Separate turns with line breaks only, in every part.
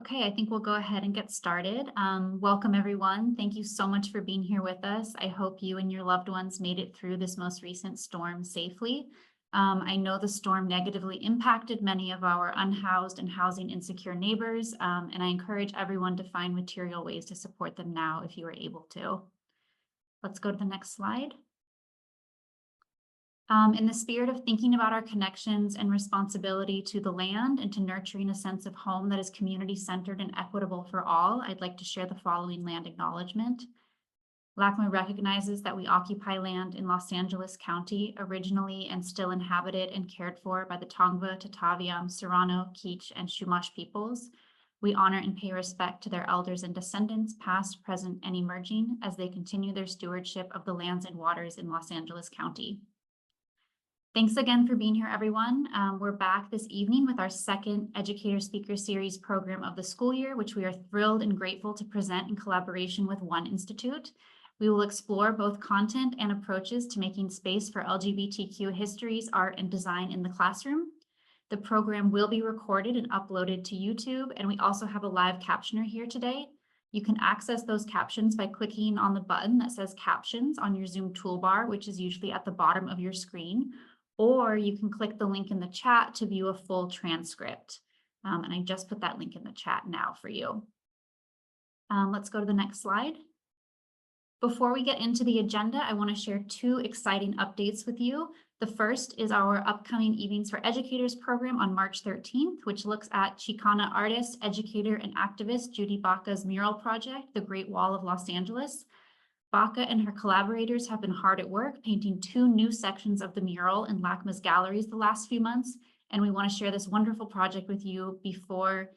Okay, I think we'll go ahead and get started. Welcome, everyone. Thank you so much for being here with us. I hope you and your loved ones made it through this most recent storm safely. I know the storm negatively impacted many of our unhoused and housing insecure neighbors, and I encourage everyone to find material ways to support them now if you are able to. Let's go to the next slide. In the spirit of thinking about our connections and responsibility to the land and to nurturing a sense of home that is community-centered and equitable for all, I'd like to share the following land acknowledgement. LACMA recognizes that we occupy land in Los Angeles County, originally and still inhabited and cared for by the Tongva, Tataviam, Serrano, Kizh, and Chumash peoples. We honor and pay respect to their elders and descendants, past, present, and emerging, as they continue their stewardship of the lands and waters in Los Angeles County. Thanks again for being here, everyone. We're back this evening with our second Educator Speaker Series program of the school year, which we are thrilled and grateful to present in collaboration with One Institute. We will explore both content and approaches to making space for LGBTQ histories, art, and design in the classroom. The program will be recorded and uploaded to YouTube, and we also have a live captioner here today. You can access those captions by clicking on the button that says Captions on your Zoom toolbar, which is usually at the bottom of your screen. Or you can click the link in the chat to view a full transcript. And I just put that link in the chat now for you. Let's go to the next slide. Before we get into the agenda, I want to share two exciting updates with you. The first is our upcoming Evenings for Educators program on March 13th, which looks at Chicana artist, educator, and activist Judy Baca's mural project, The Great Wall of Los Angeles. Baca and her collaborators have been hard at work painting two new sections of the mural in LACMA's galleries the last few months, and we want to share this wonderful project with you before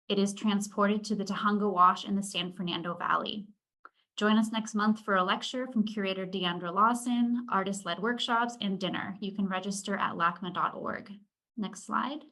it is transported to the Tujunga Wash in the San Fernando Valley. Join us next month for a lecture from curator Deandra Lawson, artist-led workshops, and dinner. You can register at lacma.org. Next slide.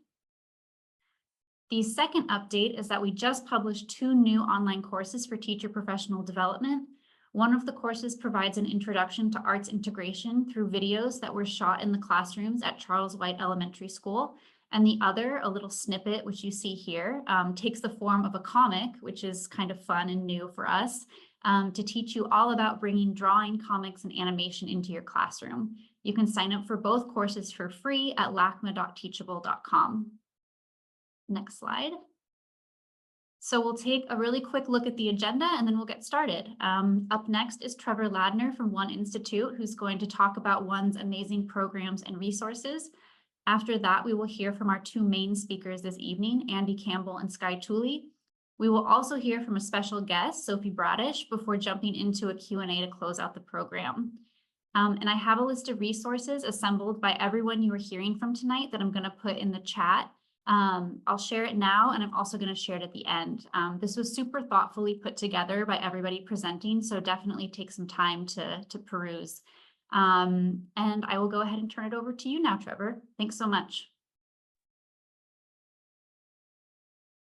The second update is that we just published two new online courses for teacher professional development. One of the courses provides an introduction to arts integration through videos that were shot in the classrooms at Charles White Elementary School. And the other, a little snippet, which you see here, takes the form of a comic, which is kind of fun and new for us, to teach you all about bringing drawing, comics, and animation into your classroom. You can sign up for both courses for free at lacma.teachable.com. Next slide. So we'll take a really quick look at the agenda and then we'll get started. Up next is Trevor Ladner from One Institute, who's going to talk about One's amazing programs and resources. After that, we will hear from our two main speakers this evening, Andy Campbell and Skye Tooley. We will also hear from a special guest, Sophie Bradish, before jumping into a Q&A to close out the program. And I have a list of resources assembled by everyone you are hearing from tonight that I'm going to put in the chat. I'll share it now, and I'm also going to share it at the end. This was super thoughtfully put together by everybody presenting, so definitely take some time to peruse. And I will go ahead and turn it over to you now, Trevor. Thanks so much.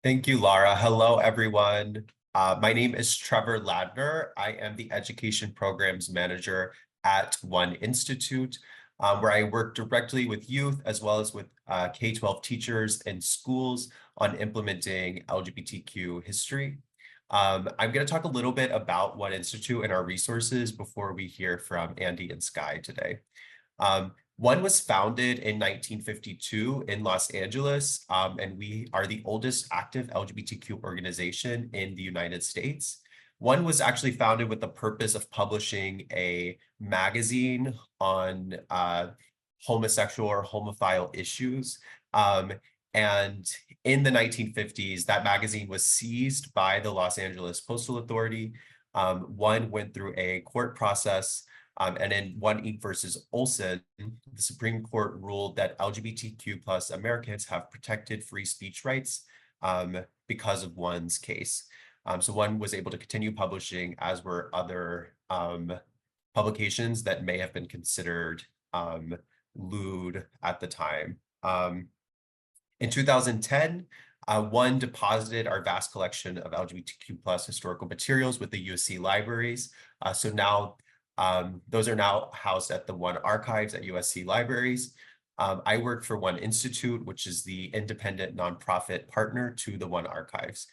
Thank you, Laura. Hello, everyone. My name is Trevor Ladner. I am the Education Programs Manager at One Institute, where I work directly with youth as well as with K-12 teachers and schools on implementing LGBTQ history. I'm going to talk a little bit about One Institute and our resources before we hear from Andy and Skye today. One was founded in 1952 in Los Angeles, and we are the oldest active LGBTQ organization in the United States. One was actually founded with the purpose of publishing a magazine on homosexual or homophile issues. And in the 1950s, that magazine was seized by the Los Angeles Postal Authority. One went through a court process, and in One Inc. versus Olson, the Supreme Court ruled that LGBTQ plus Americans have protected free speech rights because of One's case. So One was able to continue publishing, as were other publications that may have been considered lewd at the time. In 2010, One deposited our vast collection of LGBTQ plus historical materials with the USC Libraries. So now those are now housed at the One archives at USC Libraries. I work for One Institute, which is the independent nonprofit partner to the One Archives.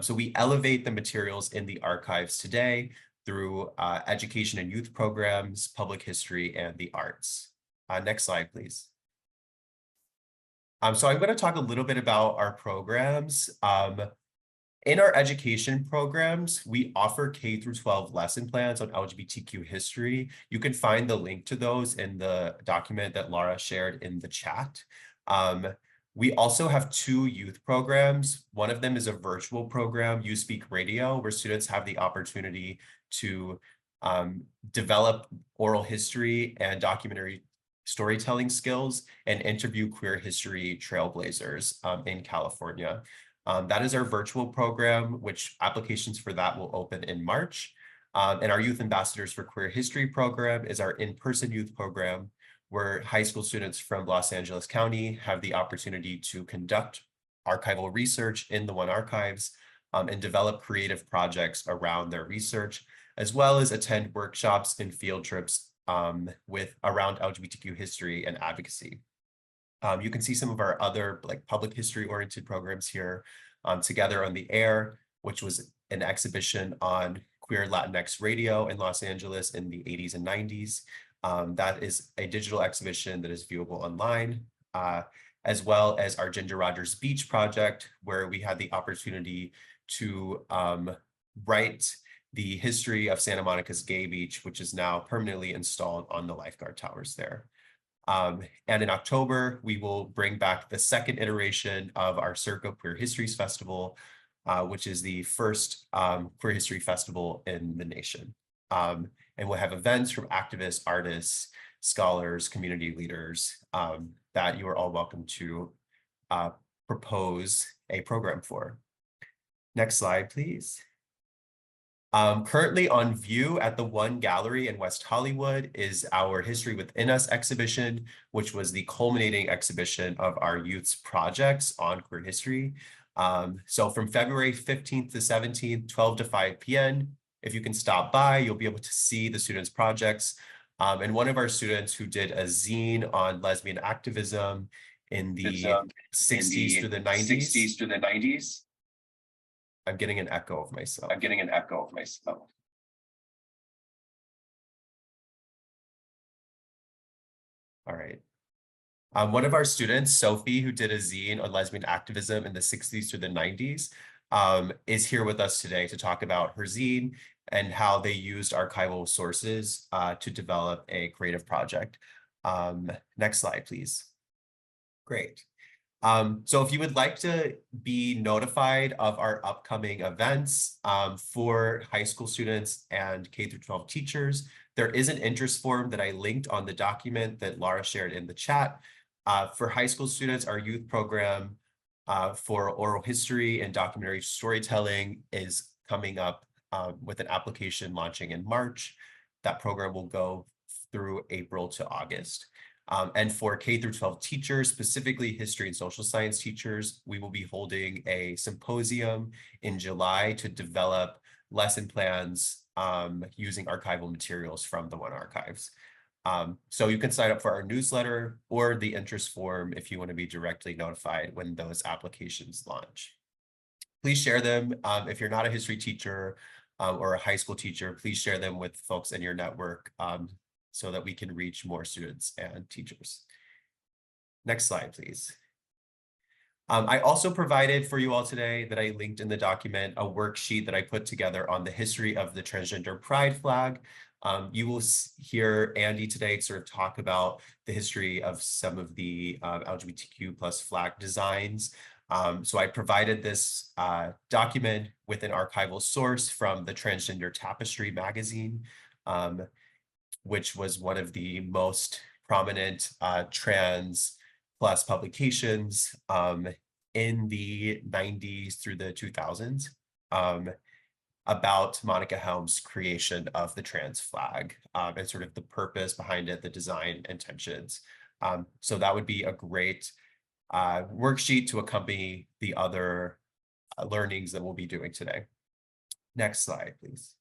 So we elevate the materials in the archives today through education and youth programs, public history, and the arts. Next slide, please. So I'm going to talk a little bit about our programs. In our education programs, we offer K through 12 lesson plans on LGBTQ history. You can find the link to those in the document that Laura shared in the chat. We also have 2 youth programs. One of them is a virtual program, You Speak Radio, where students have the opportunity to develop oral history and documentary storytelling skills and interview queer history trailblazers in California. That is our virtual program, which applications for that will open in March. And our Youth Ambassadors for Queer History program is our in-person youth program, where high school students from Los Angeles County have the opportunity to conduct archival research in the One Archives and develop creative projects around their research, as well as attend workshops and field trips around LGBTQ history and advocacy. You can see some of our other public history oriented programs here. Together on the Air, which was an exhibition on queer Latinx radio in Los Angeles in the 80s and 90s. That is a digital exhibition that is viewable online, as well as our Ginger Rogers Beach project, where we had the opportunity to write the history of Santa Monica's gay beach, which is now permanently installed on the lifeguard towers there. And in October, we will bring back the second iteration of our Circa Queer Histories Festival, which is the first queer history festival in the nation. And we'll have events from activists, artists, scholars, community leaders that you are all welcome to propose a program for. Next slide, please. Currently on view at the One Gallery in West Hollywood is our History Within Us exhibition, which was the culminating exhibition of our youth's projects on queer history. So from February 15th to 17th, 12 to 5 p.m., if you can stop by, you'll be able to see the students' projects. And one of our students who did a zine on lesbian activism in the 60s through the 90s. I'm getting an echo of myself. All right. One of our students, Sophie, who did a zine on lesbian activism in the 60s to the 90s, is here with us today to talk about her zine and how they used archival sources to develop a creative project. Next slide, please. Great. So if you would like to be notified of our upcoming events for high school students and K through 12 teachers, there is an interest form that I linked on the document that Laura shared in the chat. For high school students, our youth program for oral history and documentary storytelling is coming up with an application launching in March. That program will go through April to August. And for K through 12 teachers, specifically history and social science teachers, we will be holding a symposium in July to develop lesson plans using archival materials from the One Archives. So you can sign up for our newsletter or the interest form if you want to be directly notified when those applications launch. Please share them. If you're not a history teacher or a high school teacher, please share them with folks in your network so that we can reach more students and teachers. Next slide, please. I also provided for you all today that I linked in the document a worksheet that I put together on the history of the transgender pride flag. You will hear Andy today sort of talk about the history of some of the LGBTQ plus flag designs. So I provided this document with an archival source from the Transgender Tapestry magazine, which was one of the most prominent trans plus publications in the 90s through the 2000s about Monica Helm's creation of the trans flag and sort of the purpose behind it, the design intentions. So that would be a great worksheet to accompany the other learnings that we'll be doing today. Next slide, please.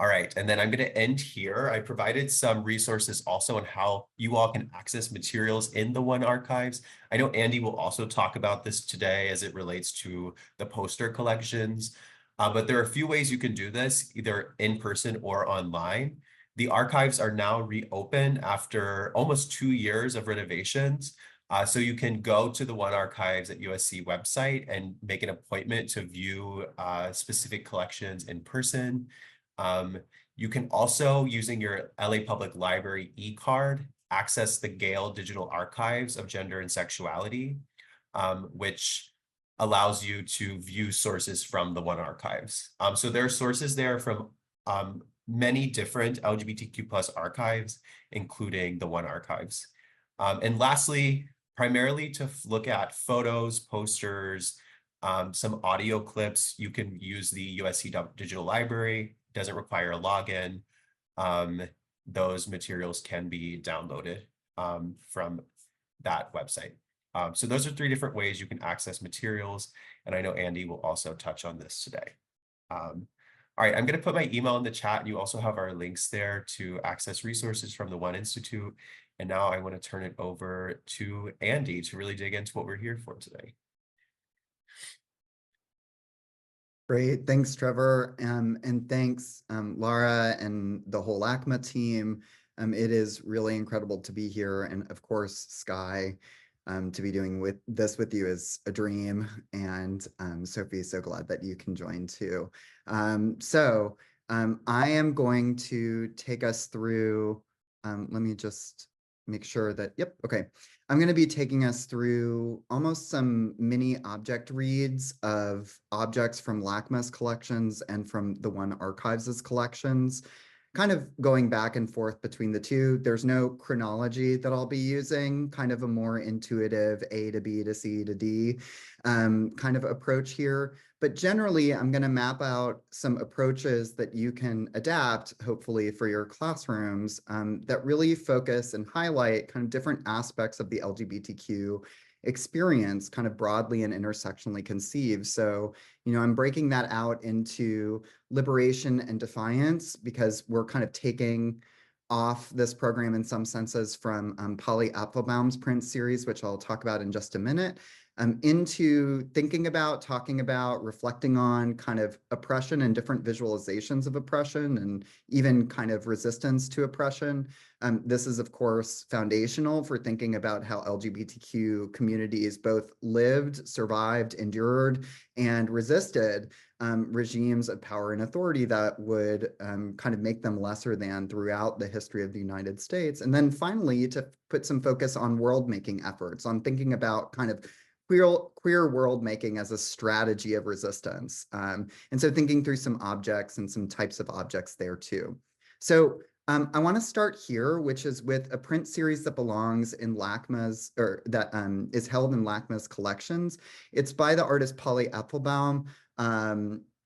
All right, and then I'm going to end here. I provided some resources also on how you all can access materials in the One Archives. I know Andy will also talk about this today as it relates to the poster collections, but there are a few ways you can do this, either in person or online. The archives are now reopened after almost 2 years of renovations. So you can go to the One Archives at USC website and make an appointment to view specific collections in person. You can also, using your LA Public Library e-card, access the Gale Digital Archives of Gender and Sexuality, which allows you to view sources from the One Archives. So there are sources there from many different LGBTQ plus archives, including the One Archives. And lastly, primarily to look at photos, posters, some audio clips, you can use the USC Digital Library. Doesn't require a login. Those materials can be downloaded from that website. So those are 3 different ways you can access materials. And I know Andy will also touch on this today. All right, I'm going to put my email in the chat. And you also have our links there to access resources from the One Institute. And now I want to turn it over to Andy to really dig into what we're here for today.
Great, thanks, Trevor, and thanks, Laura and the whole LACMA team. It is really incredible to be here, and of course, Skye, to be doing this with you is a dream, and Sophie, so glad that you can join too. I am going to take us through, let me just make sure that, yep, okay. I'm going to be taking us through almost some mini object reads of objects from LACMA's collections and from the One Archives' collections, kind of going back and forth between the two. There's no chronology that I'll be using, kind of a more intuitive A to B to C to D kind of approach here. But generally, I'm going to map out some approaches that you can adapt, hopefully, for your classrooms that really focus and highlight kind of different aspects of the LGBTQ experience, kind of broadly and intersectionally conceived. So, I'm breaking that out into liberation and defiance because we're kind of taking off this program in some senses from Polly Apfelbaum's print series, which I'll talk about in just a minute, into thinking about, talking about, reflecting on kind of oppression and different visualizations of oppression and even kind of resistance to oppression. This is, of course, foundational for thinking about how LGBTQ communities both lived, survived, endured, and resisted regimes of power and authority that would kind of make them lesser than throughout the history of the United States. And then finally, to put some focus on world-making efforts, on thinking about kind of queer world making as a strategy of resistance. And so thinking through some objects and some types of objects there too. So I want to start here, which is with a print series that belongs in LACMA's, or that is held in LACMA's collections. It's by the artist Polly Apfelbaum.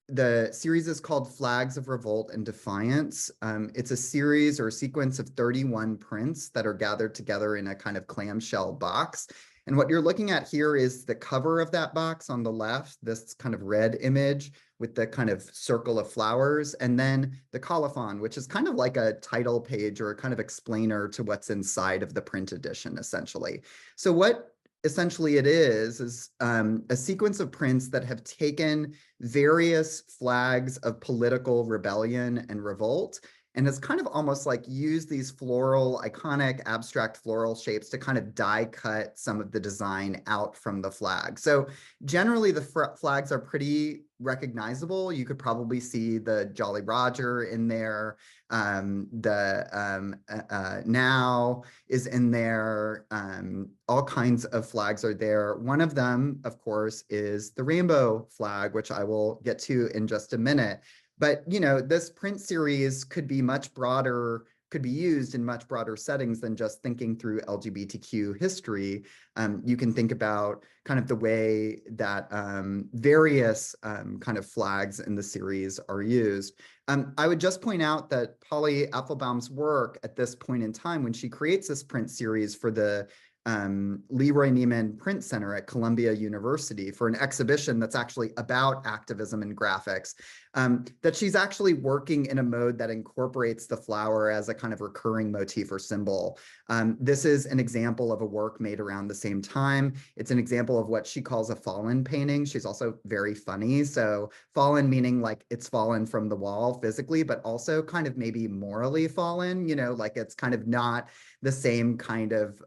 The series is called Flags of Revolt and Defiance. It's a series or a sequence of 31 prints that are gathered together in a kind of clamshell box. And what you're looking at here is the cover of that box on the left, this kind of red image with the kind of circle of flowers, and then the colophon, which is kind of like a title page or a kind of explainer to what's inside of the print edition, essentially. So what essentially it is a sequence of prints that have taken various flags of political rebellion and revolt, and it's kind of almost like use these floral, iconic, abstract floral shapes to kind of die cut some of the design out from the flag. So generally the flags are pretty recognizable. You could probably see the Jolly Roger in there. Now is in there. All kinds of flags are there. One of them, of course, is the rainbow flag, which I will get to in just a minute. But, this print series could be much broader, could be used in much broader settings than just thinking through LGBTQ history. You can think about kind of the way that various kind of flags in the series are used. I would just point out that Polly Apfelbaum's work at this point in time, when she creates this print series for the Leroy Neiman Print Center at Columbia University for an exhibition that's actually about activism and graphics, that she's actually working in a mode that incorporates the flower as a kind of recurring motif or symbol. This is an example of a work made around the same time. It's an example of what she calls a fallen painting. She's also very funny. So fallen meaning like it's fallen from the wall physically, but also kind of maybe morally fallen, you know, like it's kind of not the same kind of,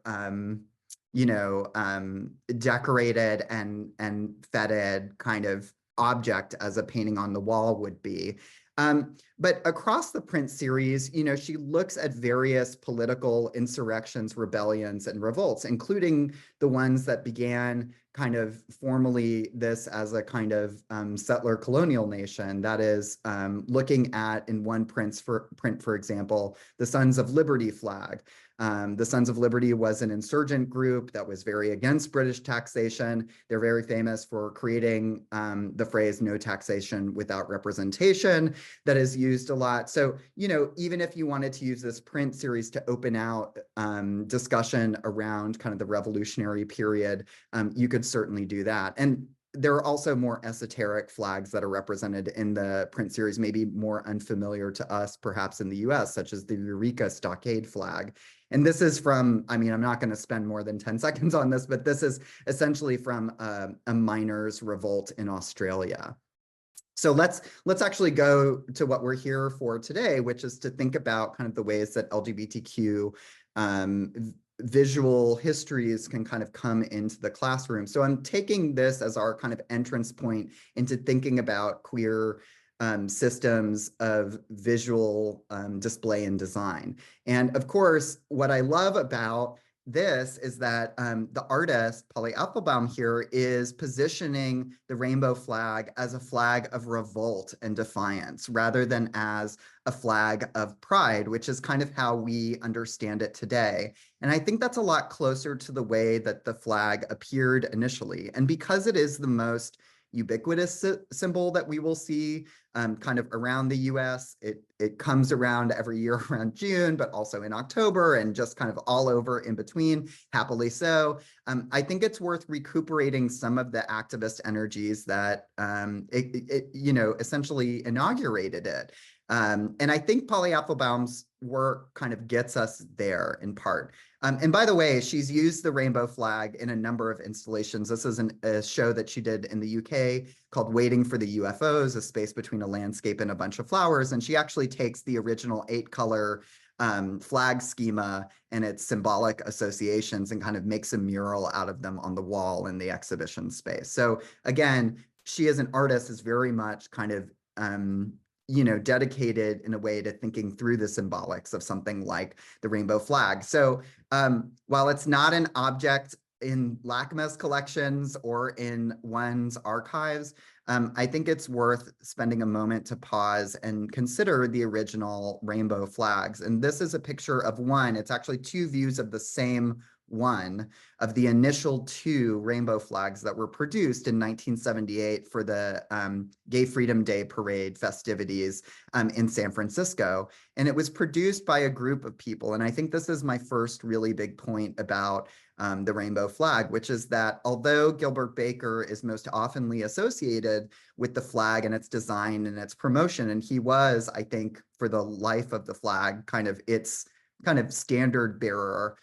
decorated and feted kind of object as a painting on the wall would be. But across the print series, you know, she looks at various political insurrections, rebellions, and revolts, including the ones that began kind of formally this as a kind of settler colonial nation. That is looking at, in one print, for example, the Sons of Liberty flag. The Sons of Liberty was an insurgent group that was very against British taxation. They're very famous for creating the phrase "no taxation without representation" that is used a lot. So, you know, even if you wanted to use this print series to open out discussion around kind of the revolutionary period, you could certainly do that. And there are also more esoteric flags that are represented in the print series, maybe more unfamiliar to us, perhaps in the US, such as the Eureka Stockade flag. And this is from, I mean, I'm not going to spend more than 10 seconds on this, but this is essentially from a miners' revolt in Australia. So let's actually go to what we're here for today, which is to think about kind of the ways that LGBTQ visual histories can kind of come into the classroom. So I'm taking this as our kind of entrance point into thinking about queer systems of visual display and design. And of course, what I love about this is that the artist, Polly Apfelbaum here, is positioning the rainbow flag as a flag of revolt and defiance, rather than as a flag of pride, which is kind of how we understand it today. And I think that's a lot closer to the way that the flag appeared initially. And because it is the most ubiquitous symbol that we will see kind of around the US. It comes around every year around June, but also in October and just kind of all over in between, happily so. I think it's worth recuperating some of the activist energies that essentially inaugurated it. And I think Polly Apfelbaum's work kind of gets us there in part. And by the way, she's used the rainbow flag in a number of installations. This is a show that she did in the UK called Waiting for the UFOs, a space between a landscape and a bunch of flowers. And she actually takes the original 8-color flag schema and its symbolic associations and kind of makes a mural out of them on the wall in the exhibition space. So again, she as an artist is very much kind of dedicated in a way to thinking through the symbolics of something like the rainbow flag. So while it's not an object in LACMA's collections or in one's archives, I think it's worth spending a moment to pause and consider the original rainbow flags. And this is a picture of one. It's actually two views of the same one of the initial 2 rainbow flags that were produced in 1978 for the Gay Freedom Day parade festivities in San Francisco. And it was produced by a group of people. And I think this is my first really big point about the rainbow flag, which is that although Gilbert Baker is most oftenly associated with the flag and its design and its promotion, and he was, I think, for the life of the flag, kind of its kind of standard bearer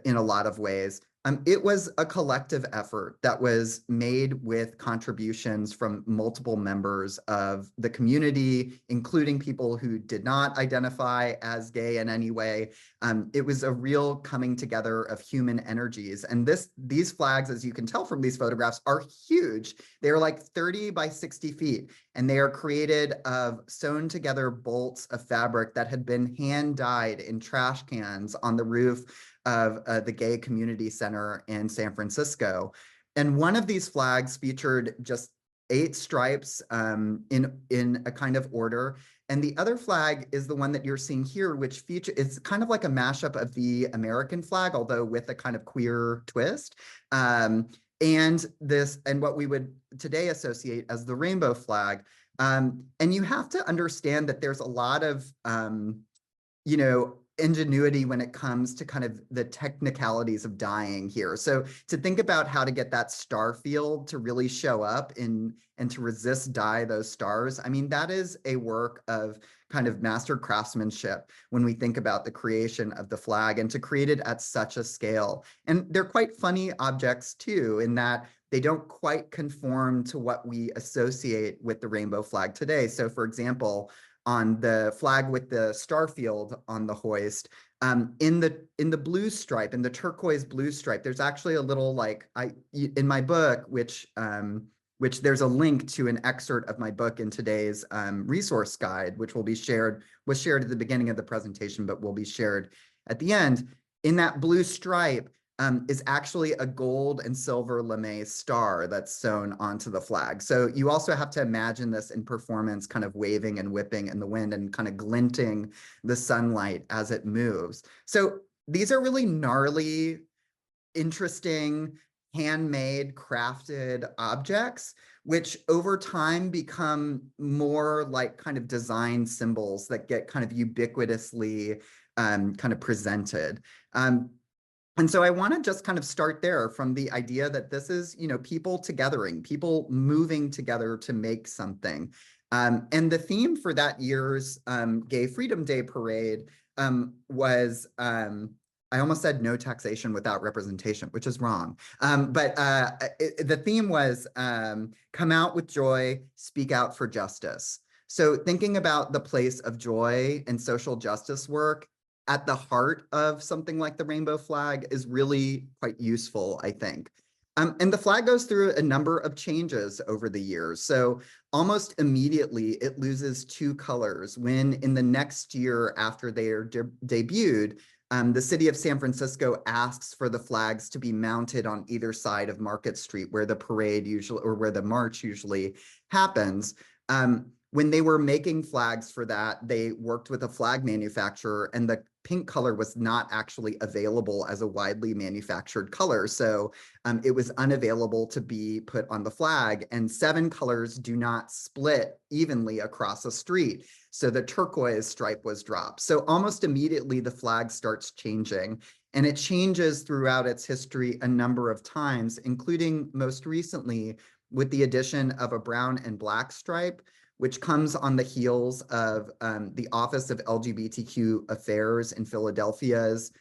in a lot of ways. It was a collective effort that was made with contributions from multiple members of the community, including people who did not identify as gay in any way. It was a real coming together of human energies. And these flags, as you can tell from these photographs, are huge. They're like 30 by 60 feet, and they are created of sewn together bolts of fabric that had been hand dyed in trash cans on the roof of the Gay Community Center in San Francisco. And one of these flags featured just 8 stripes in a kind of order. And the other flag is the one that you're seeing here, which it's kind of like a mashup of the American flag, although with a kind of queer twist. And what we would today associate as the rainbow flag. And you have to understand that there's a lot of, ingenuity when it comes to kind of the technicalities of dyeing here. So to think about how to get that star field to really show up and to resist dye those stars, I mean, that is a work of kind of master craftsmanship when we think about the creation of the flag and to create it at such a scale. And they're quite funny objects too, in that they don't quite conform to what we associate with the rainbow flag today. So for example, on the flag with the star field on the hoist, in the blue stripe, in the turquoise blue stripe, there's actually a little like in my book, which there's a link to an excerpt of my book in today's resource guide, which was shared at the beginning of the presentation, but will be shared at the end. In that blue stripe is actually a gold and silver lame star that's sewn onto the flag. So you also have to imagine this in performance, kind of waving and whipping in the wind and kind of glinting the sunlight as it moves. So these are really gnarly, interesting, handmade, crafted objects, which over time become more like kind of design symbols that get kind of ubiquitously kind of presented. And so I want to just kind of start there from the idea that this is, you know, people togethering, people moving together to make something. And the theme for that year's Gay Freedom Day parade was, I almost said no taxation without representation, which is wrong. But the theme was come out with joy, speak out for justice. So thinking about the place of joy and social justice work at the heart of something like the rainbow flag is really quite useful, I think. And the flag goes through a number of changes over the years. So almost immediately it loses two colors when in the next year after they are debuted, the city of San Francisco asks for the flags to be mounted on either side of Market Street, where the parade usually, or where the march usually happens. When they were making flags for that, they worked with a flag manufacturer, and the pink color was not actually available as a widely manufactured color. So it was unavailable to be put on the flag, and 7 colors do not split evenly across a street. So the turquoise stripe was dropped. So almost immediately the flag starts changing, and it changes throughout its history a number of times, including most recently with the addition of a brown and black stripe, which comes on the heels of the Office of LGBTQ Affairs in Philadelphia's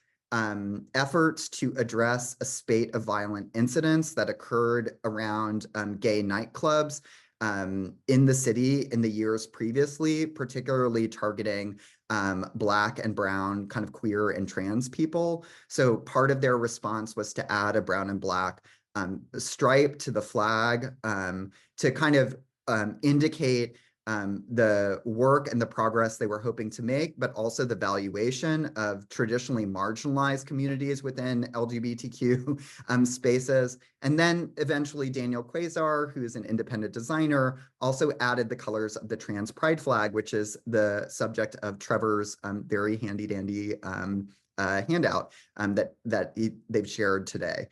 efforts to address a spate of violent incidents that occurred around gay nightclubs in the city in the years previously, particularly targeting Black and brown kind of queer and trans people. So part of their response was to add a brown and black stripe to the flag to kind of indicate the work and the progress they were hoping to make, but also the valuation of traditionally marginalized communities within LGBTQ spaces. And then eventually Daniel Quasar, who is an independent designer, also added the colors of the trans pride flag, which is the subject of Trevor's very handy dandy handout that they've shared today.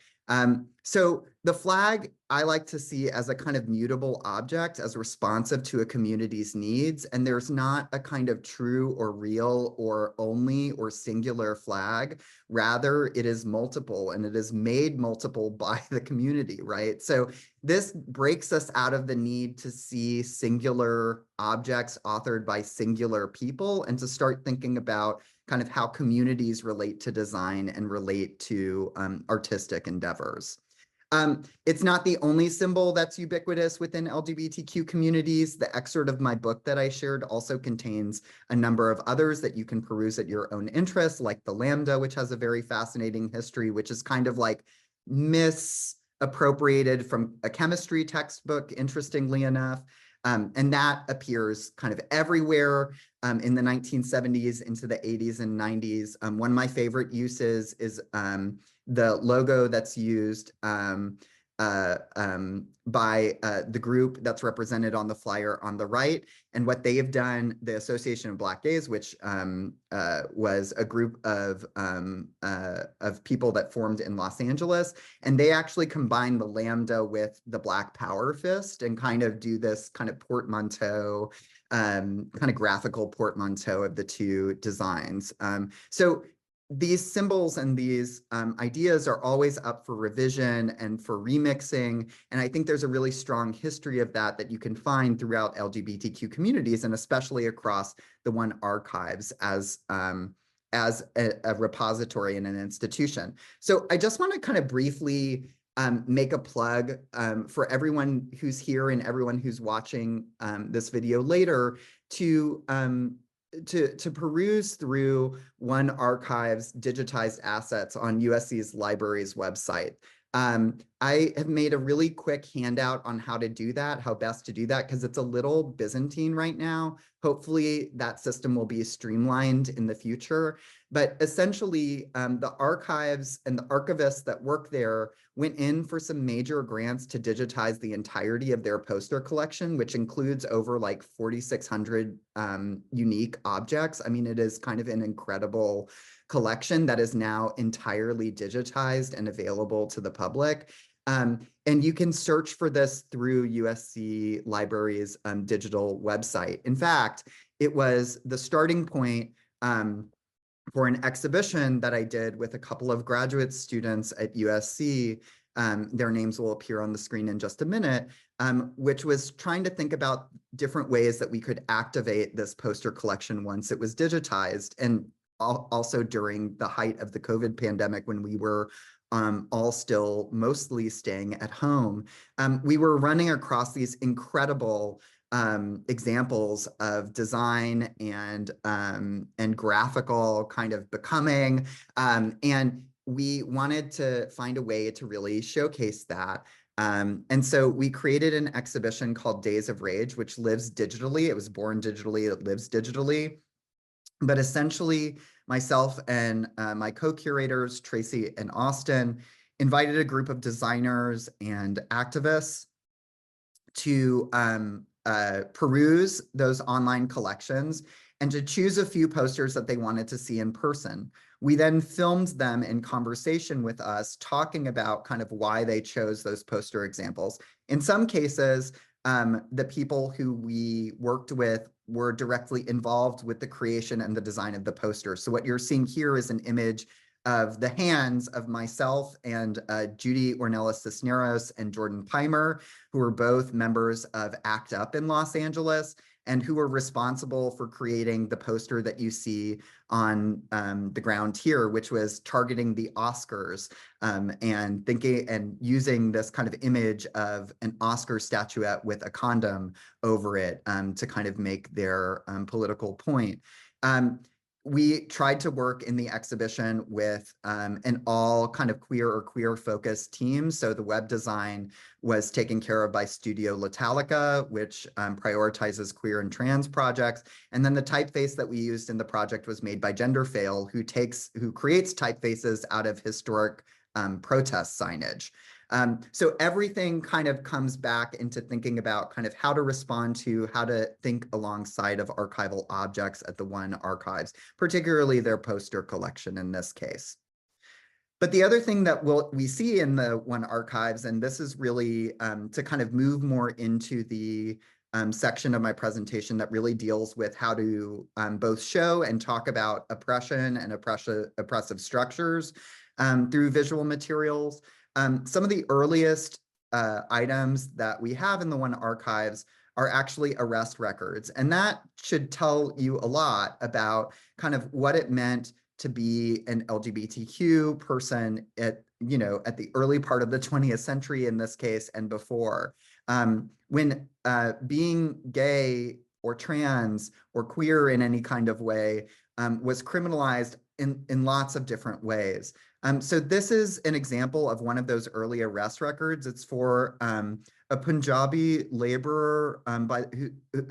So the flag I like to see as a kind of mutable object, as responsive to a community's needs. And there's not a kind of true or real or only or singular flag. Rather, it is multiple, and it is made multiple by the community, right? So this breaks us out of the need to see singular objects authored by singular people and to start thinking about kind of how communities relate to design and relate to artistic endeavors. It's not the only symbol that's ubiquitous within LGBTQ communities. The excerpt of my book that I shared also contains a number of others that you can peruse at your own interest, like the lambda, which has a very fascinating history, which is kind of like misappropriated from a chemistry textbook, interestingly enough. And that appears kind of everywhere in the 1970s into the 80s and 90s. One of my favorite uses is the logo that's used the group that's represented on the flyer on the right. And what they have done, the Association of Black Gays, which was a group of people that formed in Los Angeles, and they actually combine the lambda with the Black Power fist and kind of do this kind of portmanteau, kind of graphical portmanteau of the two designs. So these symbols and these ideas are always up for revision and for remixing. And I think there's a really strong history of that you can find throughout LGBTQ communities, and especially across the One archives as a repository and an institution. So I just want to kind of briefly make a plug for everyone who's here and everyone who's watching this video later to peruse through One Archive's digitized assets on USC's Libraries website. I have made a really quick handout on how to do that, how best to do that, because it's a little Byzantine right now. Hopefully that system will be streamlined in the future. But essentially, the archives and the archivists that work there went in for some major grants to digitize the entirety of their poster collection, which includes over like 4,600 unique objects. I mean, it is kind of an incredible collection that is now entirely digitized and available to the public. And you can search for this through USC Libraries' digital website. In fact, it was the starting point for an exhibition that I did with a couple of graduate students at USC. Their names will appear on the screen in just a minute, which was trying to think about different ways that we could activate this poster collection once it was digitized. And also during the height of the COVID pandemic, when we were all still mostly staying at home, we were running across these incredible examples of design and graphical kind of becoming, and we wanted to find a way to really showcase that. And so we created an exhibition called Days of Rage, which lives digitally. It was born digitally, it lives digitally. But essentially, myself and my co-curators, Tracy and Austin, invited a group of designers and activists to peruse those online collections and to choose a few posters that they wanted to see in person. We then filmed them in conversation with us, talking about kind of why they chose those poster examples. In some cases, the people who we worked with were directly involved with the creation and the design of the poster. So what you're seeing here is an image of the hands of myself and Judy Ornelas Cisneros and Jordan Pimer, who are both members of ACT UP in Los Angeles, and who were responsible for creating the poster that you see on the ground here, which was targeting the Oscars, and thinking and using this kind of image of an Oscar statuette with a condom over it to kind of make their political point. We tried to work in the exhibition with an all kind of queer or queer focused team. So the web design was taken care of by Studio Latalica, which prioritizes queer and trans projects. And then the typeface that we used in the project was made by Genderfail, who creates typefaces out of historic protest signage. So everything kind of comes back into thinking about kind of how to respond to, how to think alongside of archival objects at the One Archives, particularly their poster collection in this case. But the other thing that we see in the One Archives, and this is really to kind of move more into the section of my presentation that really deals with how to both show and talk about oppression and oppressive structures through visual materials. Some of the earliest items that we have in the One Archives are actually arrest records. And that should tell you a lot about kind of what it meant to be an LGBTQ person at the early part of the 20th century in this case and before. When being gay or trans or queer in any kind of way was criminalized in lots of different ways. So this is an example of one of those early arrest records. It's for a Punjabi laborer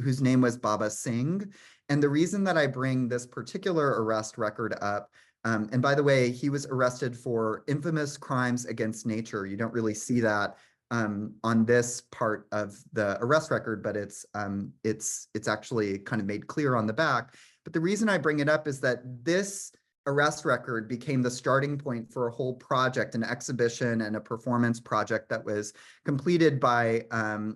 whose name was Baba Singh. And the reason that I bring this particular arrest record up, and by the way, he was arrested for infamous crimes against nature. You don't really see that on this part of the arrest record, but it's actually kind of made clear on the back. But the reason I bring it up is that this arrest record became the starting point for a whole project, an exhibition and a performance project that was completed by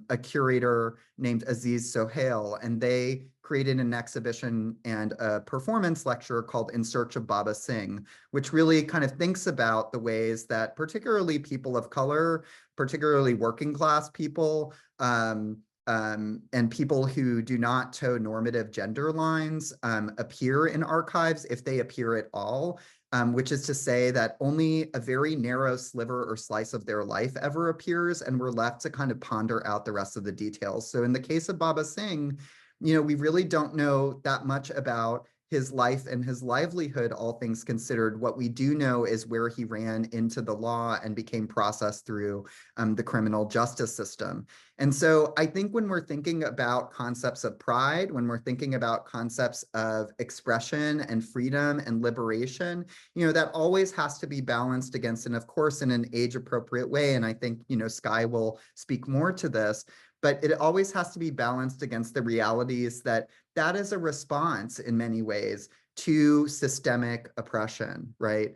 a curator named Aziz Sohail, and they created an exhibition and a performance lecture called In Search of Baba Singh, which really kind of thinks about the ways that particularly people of color, particularly working class people, and people who do not toe normative gender lines appear in archives, if they appear at all, which is to say that only a very narrow sliver or slice of their life ever appears, and we're left to kind of ponder out the rest of the details. So in the case of Baba Singh, we really don't know that much about his life and his livelihood, all things considered. What we do know is where he ran into the law and became processed through the criminal justice system. And so I think when we're thinking about concepts of pride, when we're thinking about concepts of expression and freedom and liberation, that always has to be balanced against, and of course, in an age-appropriate way. And I think, Skye will speak more to this, but it always has to be balanced against the realities that is a response in many ways to systemic oppression, right?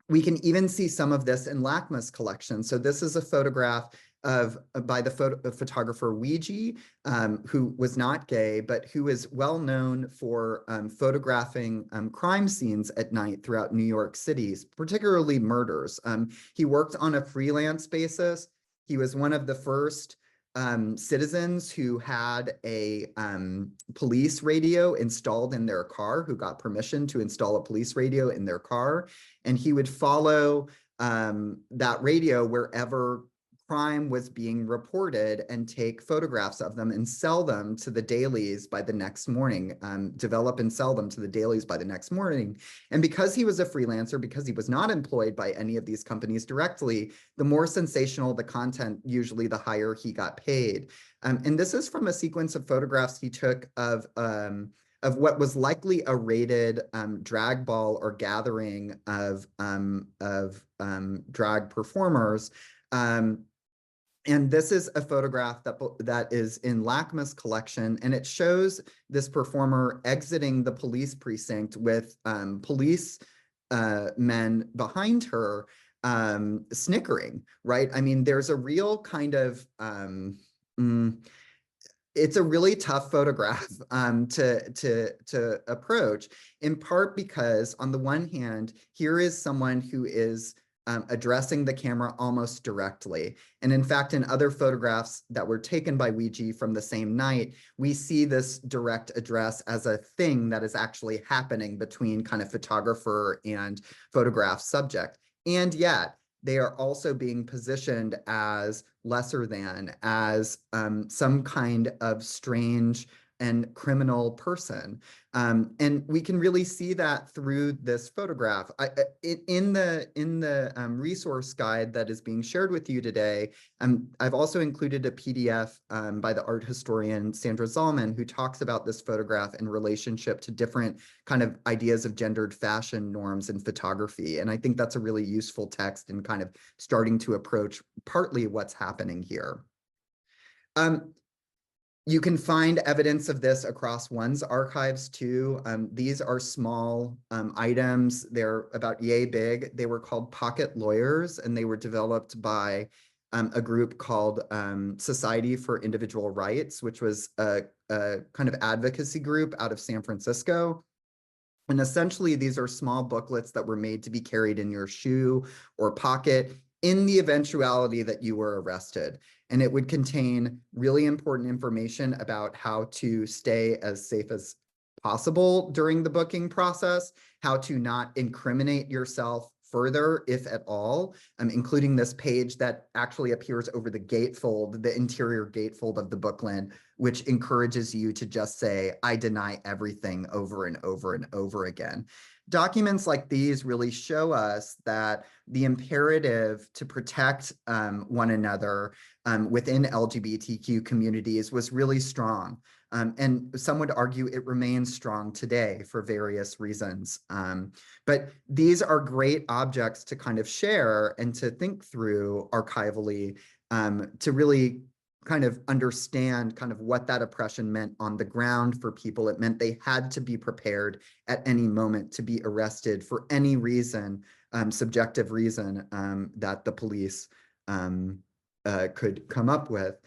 We can even see some of this in LACMA's collection. So this is a photograph by the photographer Weegee, who was not gay, but who is well known for photographing crime scenes at night throughout New York City, particularly murders. He worked on a freelance basis. He was one of the first citizens who had a police radio installed in their car, who got permission to install a police radio in their car. And he would follow that radio wherever crime was being reported and take photographs of them and sell them to the dailies by the next morning, develop and sell them to the dailies by the next morning. And because he was a freelancer, because he was not employed by any of these companies directly, the more sensational the content, usually the higher he got paid. And this is from a sequence of photographs he took of what was likely a rated drag ball or gathering of drag performers. And this is a photograph that is in LACMA's collection, and it shows this performer exiting the police precinct with police men behind her snickering, right? I mean, there's a real kind of, it's a really tough photograph to approach, in part because on the one hand, here is someone who is addressing the camera almost directly. And in fact, in other photographs that were taken by Weegee from the same night, we see this direct address as a thing that is actually happening between kind of photographer and photograph subject. And yet, they are also being positioned as lesser than, as some kind of strange and criminal person. And we can really see that through this photograph. In the resource guide that is being shared with you today, I've also included a PDF by the art historian Sandra Zalman, who talks about this photograph in relationship to different kind of ideas of gendered fashion norms in photography. And I think that's a really useful text in kind of starting to approach partly what's happening here. You can find evidence of this across one's archives too. These are small items. They're about yay big. They were called pocket lawyers, and they were developed by a group called Society for Individual Rights, which was a kind of advocacy group out of San Francisco. And essentially, these are small booklets that were made to be carried in your shoe or pocket in the eventuality that you were arrested. And it would contain really important information about how to stay as safe as possible during the booking process, how to not incriminate yourself further, if at all, including this page that actually appears over the gatefold, the interior gatefold of the booklet, which encourages you to just say, I deny everything over and over and over again. documents like these really show us that the imperative to protect one another within LGBTQ communities was really strong. And some would argue it remains strong today for various reasons. But these are great objects to kind of share and to think through archivally, to really kind of understand kind of what that oppression meant on the ground for people. It meant they had to be prepared at any moment to be arrested for any reason, subjective reason that the police could come up with.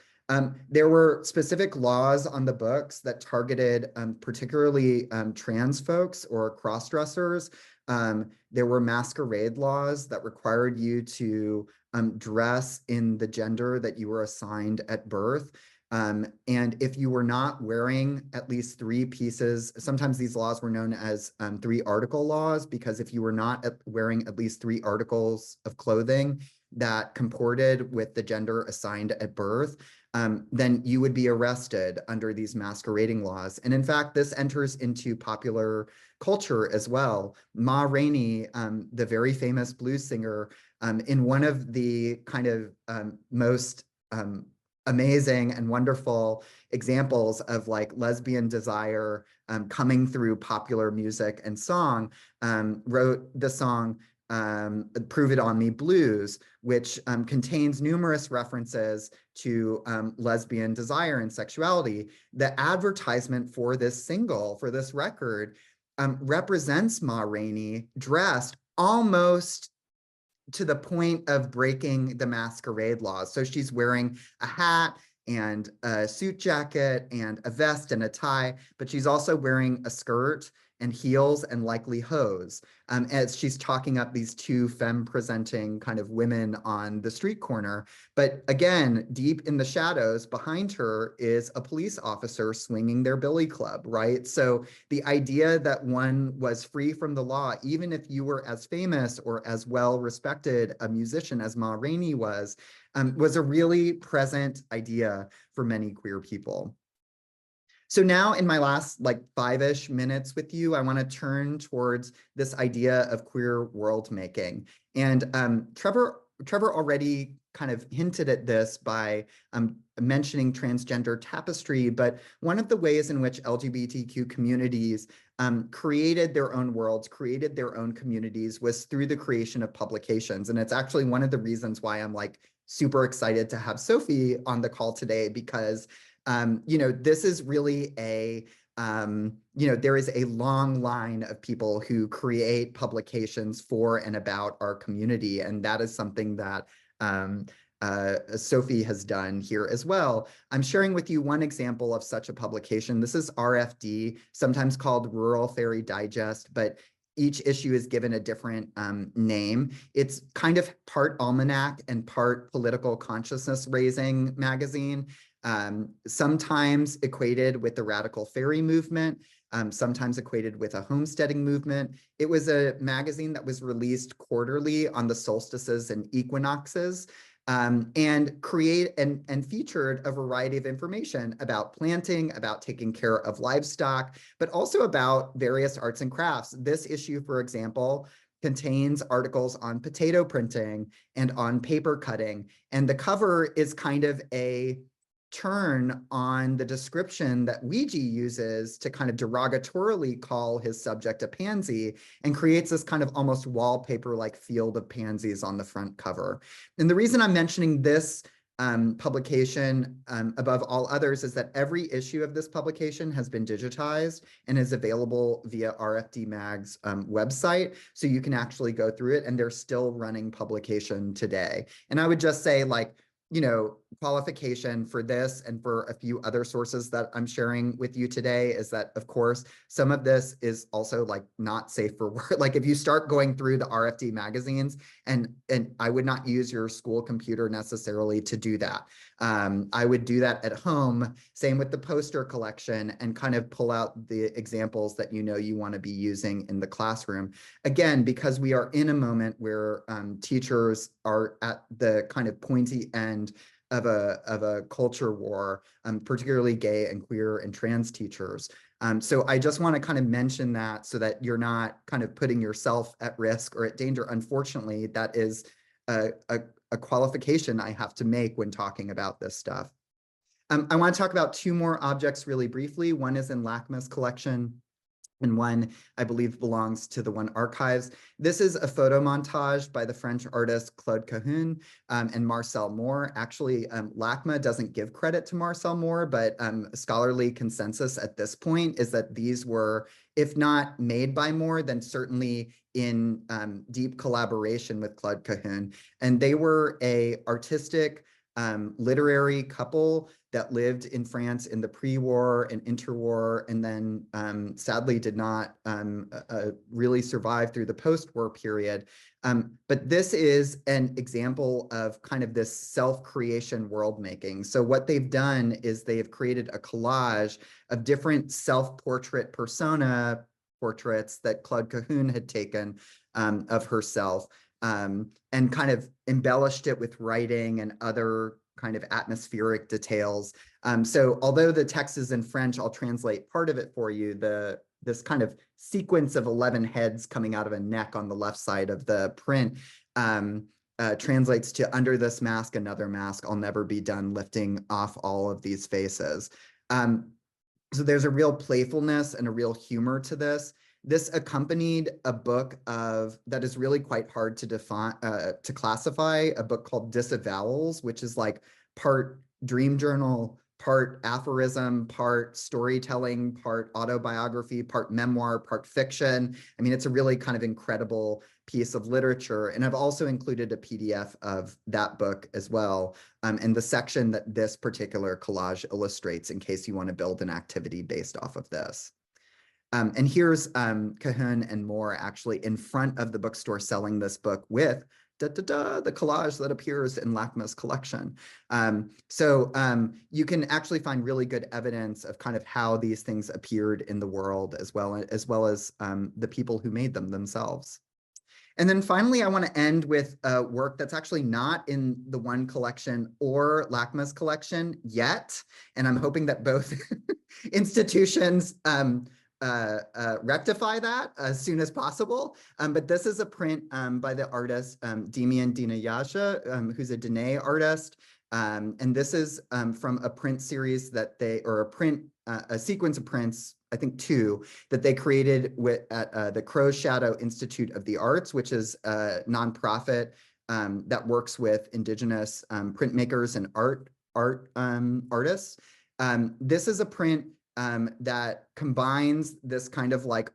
There were specific laws on the books that targeted particularly trans folks or cross-dressers. There were masquerade laws that required you to dress in the gender that you were assigned at birth. And if you were not wearing at least 3 pieces, sometimes these laws were known as 3-article laws, because if you were not wearing at least 3 articles of clothing that comported with the gender assigned at birth, then you would be arrested under these masquerading laws. And in fact, this enters into popular culture as well. Ma Rainey, the very famous blues singer, in one of the kind of most amazing and wonderful examples of like lesbian desire coming through popular music and song, wrote the song Prove It On Me Blues, which contains numerous references to lesbian desire and sexuality. The advertisement for this single, for this record, represents Ma Rainey dressed almost to the point of breaking the masquerade laws. So she's wearing a hat and a suit jacket and a vest and a tie, but she's also wearing a skirt and heels and likely hose, as she's talking up these 2 femme-presenting kind of women on the street corner. But again, deep in the shadows behind her is a police officer swinging their billy club, right? So the idea that one was free from the law, even if you were as famous or as well-respected a musician as Ma Rainey was a really present idea for many queer people. So now in my last like 5-ish minutes with you, I want to turn towards this idea of queer world making. And Trevor already kind of hinted at this by mentioning transgender tapestry, but one of the ways in which LGBTQ communities created their own worlds, created their own communities, was through the creation of publications. And it's actually one of the reasons why I'm like super excited to have Sophie on the call today, because this is really a, there is a long line of people who create publications for and about our community. And that is something that Sophie has done here as well. I'm sharing with you one example of such a publication. This is RFD, sometimes called Rural Fairy Digest, but each issue is given a different name. It's kind of part almanac and part political consciousness raising magazine. Sometimes equated with the radical fairy movement, sometimes equated with a homesteading movement. It was a magazine that was released quarterly on the solstices and equinoxes, and featured a variety of information about planting, about taking care of livestock, but also about various arts and crafts. This issue, for example, contains articles on potato printing and on paper cutting. And the cover is kind of a turn on the description that Weegee uses to kind of derogatorily call his subject a pansy, and creates this kind of almost wallpaper-like field of pansies on the front cover. And the reason I'm mentioning this publication above all others is that every issue of this publication has been digitized and is available via RFD Mag's website. So you can actually go through it, and they're still running publication today. And I would just say, like, qualification for this and for a few other sources that I'm sharing with you today is that, of course, some of this is also like not safe for work. Like if you start going through the RFD magazines, and I would not use your school computer necessarily to do that. I would do that at home, same with the poster collection, and kind of pull out the examples that you want to be using in the classroom. Again, because we are in a moment where teachers are at the kind of pointy end of a culture war, particularly gay and queer and trans teachers. So I just want to kind of mention that so that you're not kind of putting yourself at risk or at danger. Unfortunately, that is a qualification I have to make when talking about this stuff. I want to talk about two more objects really briefly. One is in LACMA's collection, and one, I believe, belongs to the One Archives. This is a photo montage by the French artist Claude Cahun and Marcel Moore. Actually, LACMA doesn't give credit to Marcel Moore, but scholarly consensus at this point is that these were, if not made by Moore, then certainly in deep collaboration with Claude Cahun. And they were a artistic literary couple that lived in France in the pre-war and interwar, and then sadly did not really survive through the post-war period. But this is an example of kind of this self-creation world making. So what they've done is they've created a collage of different self-portrait persona portraits that Claude Cahun had taken of herself. And kind of embellished it with writing and other kind of atmospheric details. So although the text is in French, I'll translate part of it for you. This kind of sequence of 11 heads coming out of a neck on the left side of the print translates to "under this mask, another mask, I'll never be done lifting off all of these faces." So there's a real playfulness and a real humor to this. This accompanied a book that is really quite hard to define, to classify, a book called Disavowals, which is like part dream journal, part aphorism, part storytelling, part autobiography, part memoir, part fiction. I mean, it's a really kind of incredible piece of literature. And I've also included a PDF of that book as well, in the section that this particular collage illustrates, in case you want to build an activity based off of this. And here's Cahun and Moore actually in front of the bookstore selling this book with the collage that appears in LACMA's collection. So you can actually find really good evidence of kind of how these things appeared in the world, as well as the people who made them themselves. And then finally, I want to end with a work that's actually not in the One collection or LACMA's collection yet. And I'm hoping that both institutions rectify that as soon as possible. But this is a print by the artist Demian Dinayaja, who's a Dene artist. And this is from a print series that a sequence of prints, I think 2, that they created at the Crow Shadow Institute of the Arts, which is a nonprofit that works with Indigenous printmakers and artists. This is a print that combines this kind of like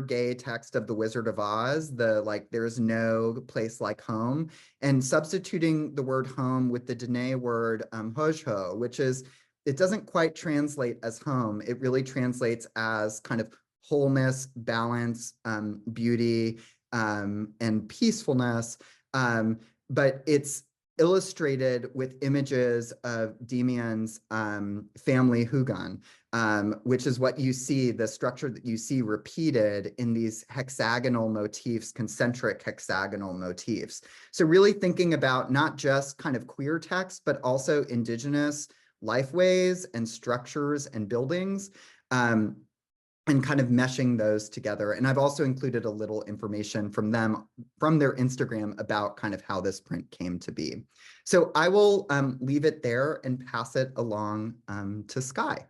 gay text of the Wizard of Oz, there's no place like home, and substituting the word home with the Dene word hojho, which is, it doesn't quite translate as home. It really translates as kind of wholeness, balance, beauty, and peacefulness. But it's illustrated with images of Demian's family Hugon, which is what you see, the structure that you see repeated in these hexagonal motifs, concentric hexagonal motifs. So really thinking about not just kind of queer text, but also Indigenous lifeways and structures and buildings, and kind of meshing those together. And I've also included a little information from their Instagram about kind of how this print came to be. So I will leave it there and pass it along to Skye.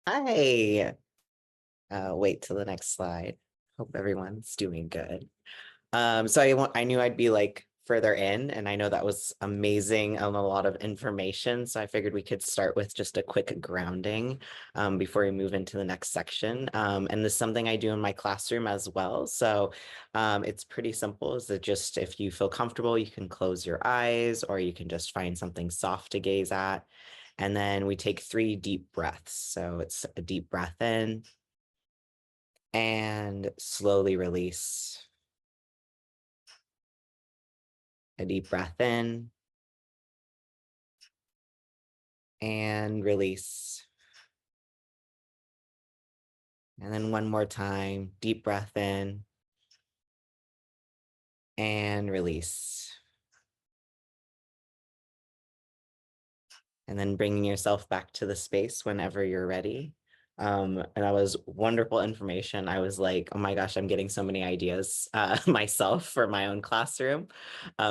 Hi. Wait till the next slide. Hope everyone's doing good. So I knew I'd be like further in, and I know that was amazing and a lot of information. So I figured we could start with just a quick grounding before we move into the next section. And this is something I do in my classroom as well. So it's pretty simple. Is that just, if you feel comfortable, you can close your eyes, or you can just find something soft to gaze at. And then we take 3 deep breaths. So it's a deep breath in and slowly release. A deep breath in and release. And then one more time, deep breath in and release. and then bringing yourself back to the space whenever you're ready. And that was wonderful information. I was like, oh my gosh, I'm getting so many ideas myself for my own classroom.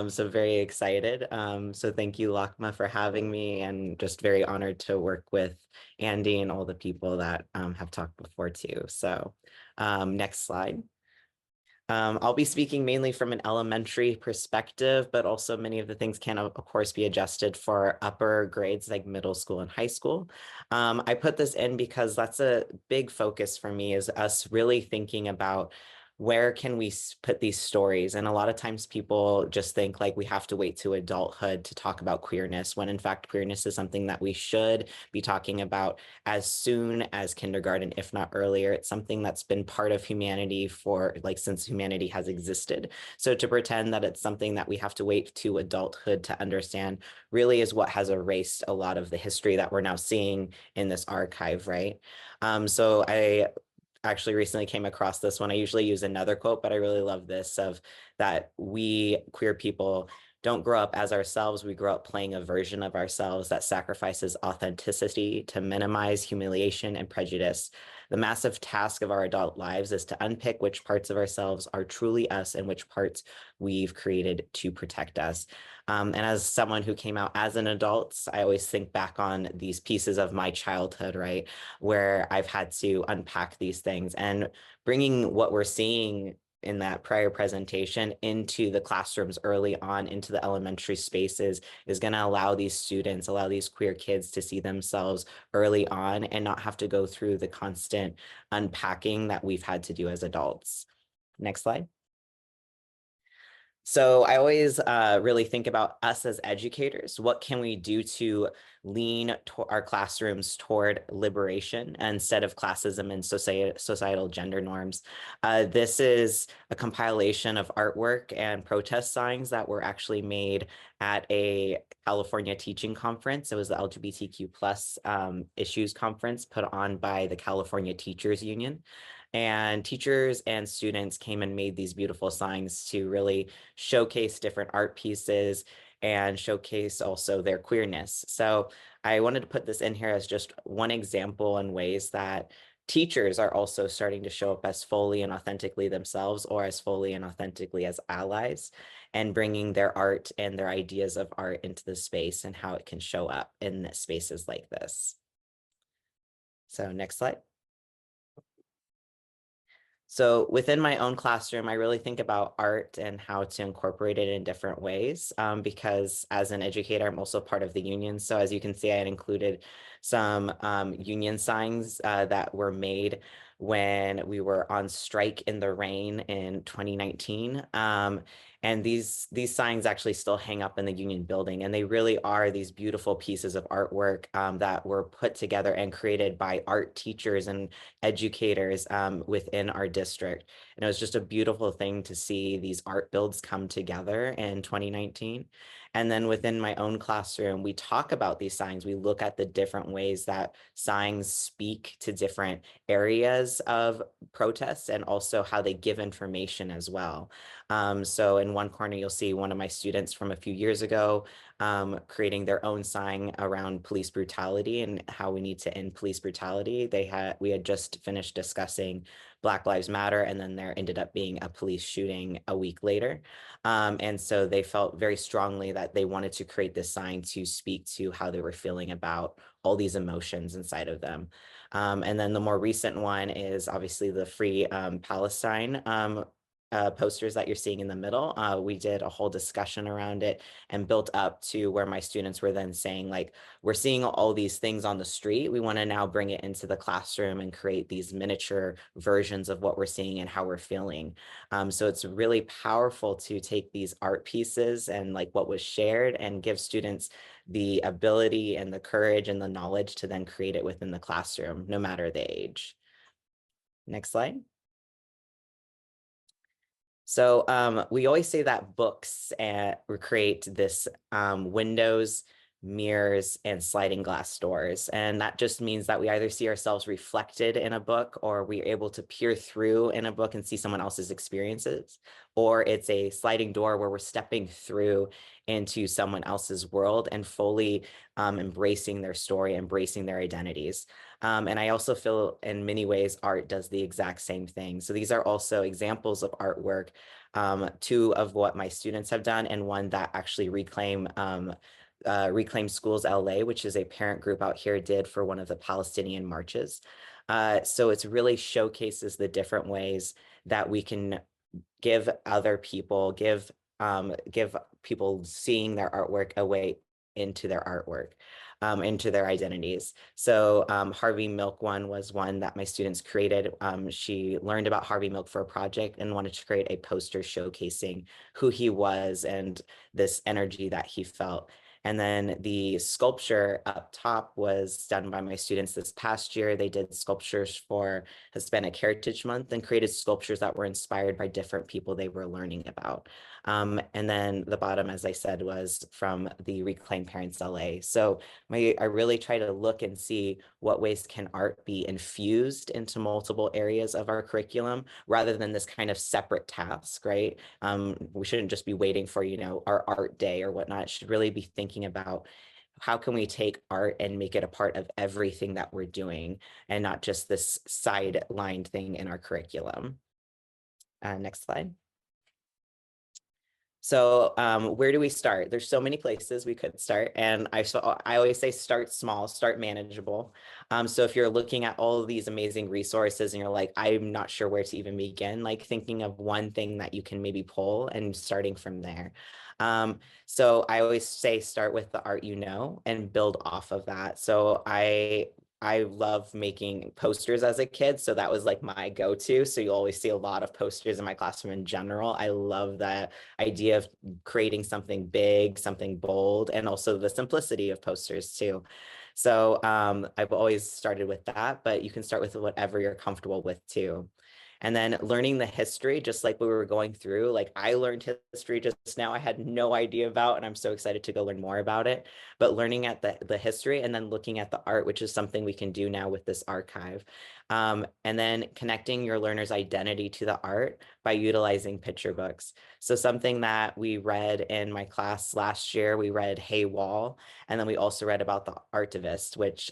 So very excited. So thank you, LACMA, for having me, and just very honored to work with Andy and all the people that have talked before too. So next slide. I'll be speaking mainly from an elementary perspective, but also many of the things can, of course, be adjusted for upper grades like middle school and high school. I put this in because that's a big focus for me, is us really thinking about where can we put these stories? And a lot of times people just think like we have to wait to adulthood to talk about queerness, when in fact queerness is something that we should be talking about as soon as kindergarten, if not earlier. It's something that's been part of humanity for like since humanity has existed. So to pretend that it's something that we have to wait to adulthood to understand really is what has erased a lot of the history that we're now seeing in this archive, right? So I actually recently came across this one. I usually use another quote, but I really love this, of that we queer people don't grow up as ourselves. We grow up playing a version of ourselves that sacrifices authenticity to minimize humiliation and prejudice. The massive task of our adult lives is to unpick which parts of ourselves are truly us and which parts we've created to protect us. And as someone who came out as an adult, I always think back on these pieces of my childhood, right, where I've had to unpack these things, and bringing what we're seeing in that prior presentation into the classrooms early on, into the elementary spaces, is going to allow these students, allow these queer kids to see themselves early on and not have to go through the constant unpacking that we've had to do as adults. Next slide. So I always really think about us as educators. What can we do to lean our classrooms toward liberation instead of classism and societal gender norms? This is a compilation of artwork and protest signs that were actually made at a California teaching conference. It was the LGBTQ plus issues conference put on by the California Teachers Union. And teachers and students came and made these beautiful signs to really showcase different art pieces and showcase also their queerness. So I wanted to put this in here as just one example in ways that teachers are also starting to show up as fully and authentically themselves, or as fully and authentically as allies, and bringing their art and their ideas of art into the space and how it can show up in spaces like this. So next slide. So within my own classroom, I really think about art and how to incorporate it in different ways, because as an educator, I'm also part of the union. So as you can see, I had included some union signs that were made when we were on strike in the rain in 2019. And these signs actually still hang up in the union building, and they really are these beautiful pieces of artwork that were put together and created by art teachers and educators within our district. And it was just a beautiful thing to see these art builds come together in 2019. And then within my own classroom, we talk about these signs. We look at the different ways that signs speak to different areas of protests, and also how they give information as well. So in one corner, you'll see one of my students from a few years ago creating their own sign around police brutality and how we need to end police brutality. We had just finished discussing Black Lives Matter, and then there ended up being a police shooting a week later. And so they felt very strongly that they wanted to create this sign to speak to how they were feeling about all these emotions inside of them. And then the more recent one is obviously the Free Palestine posters that you're seeing in the middle. We did a whole discussion around it and built up to where my students were then saying, like, we're seeing all these things on the street. We want to now bring it into the classroom and create these miniature versions of what we're seeing and how we're feeling. So it's really powerful to take these art pieces and like what was shared and give students the ability and the courage and the knowledge to then create it within the classroom, no matter the age. Next slide. So we always say that books create this windows mirrors, and sliding glass doors. And that just means that we either see ourselves reflected in a book, or we're able to peer through in a book and see someone else's experiences, or it's a sliding door where we're stepping through into someone else's world and fully embracing their story, embracing their identities. And I also feel in many ways art does the exact same thing. So these are also examples of artwork, two of what my students have done, and one that actually Reclaim Schools LA, which is a parent group out here, did for one of the Palestinian marches. So it's really showcases the different ways that we can give other people, give people seeing their artwork a way into their artwork, into their identities. So Harvey Milk one was one that my students created. She learned about Harvey Milk for a project and wanted to create a poster showcasing who he was and this energy that he felt. And then the sculpture up top was done by my students this past year. They did sculptures for Hispanic Heritage Month and created sculptures that were inspired by different people they were learning about. And then the bottom, as I said, was from the Reclaim Parents LA. So I really try to look and see what ways can art be infused into multiple areas of our curriculum rather than this kind of separate task, right? We shouldn't just be waiting for, our art day or whatnot. It should really be thinking about how can we take art and make it a part of everything that we're doing and not just this sidelined thing in our curriculum. Next slide. So where do we start? There's so many places we could start. And I always say start small, start manageable. So if you're looking at all of these amazing resources and you're like, I'm not sure where to even begin, like thinking of one thing that you can maybe pull and starting from there. So I always say start with the art and build off of that. So I love making posters as a kid, so that was like my go-to. So you always see a lot of posters in my classroom in general. I love that idea of creating something big, something bold, and also the simplicity of posters too. So I've always started with that, but you can start with whatever you're comfortable with too. And then learning the history, just like we were going through, like I learned history just now, I had no idea about, and I'm so excited to go learn more about it. But learning at the history and then looking at the art, which is something we can do now with this archive. And then connecting your learner's identity to the art by utilizing picture books. So something that we read in my class last year, we read Hey Wall, and then we also read about the Artivist, which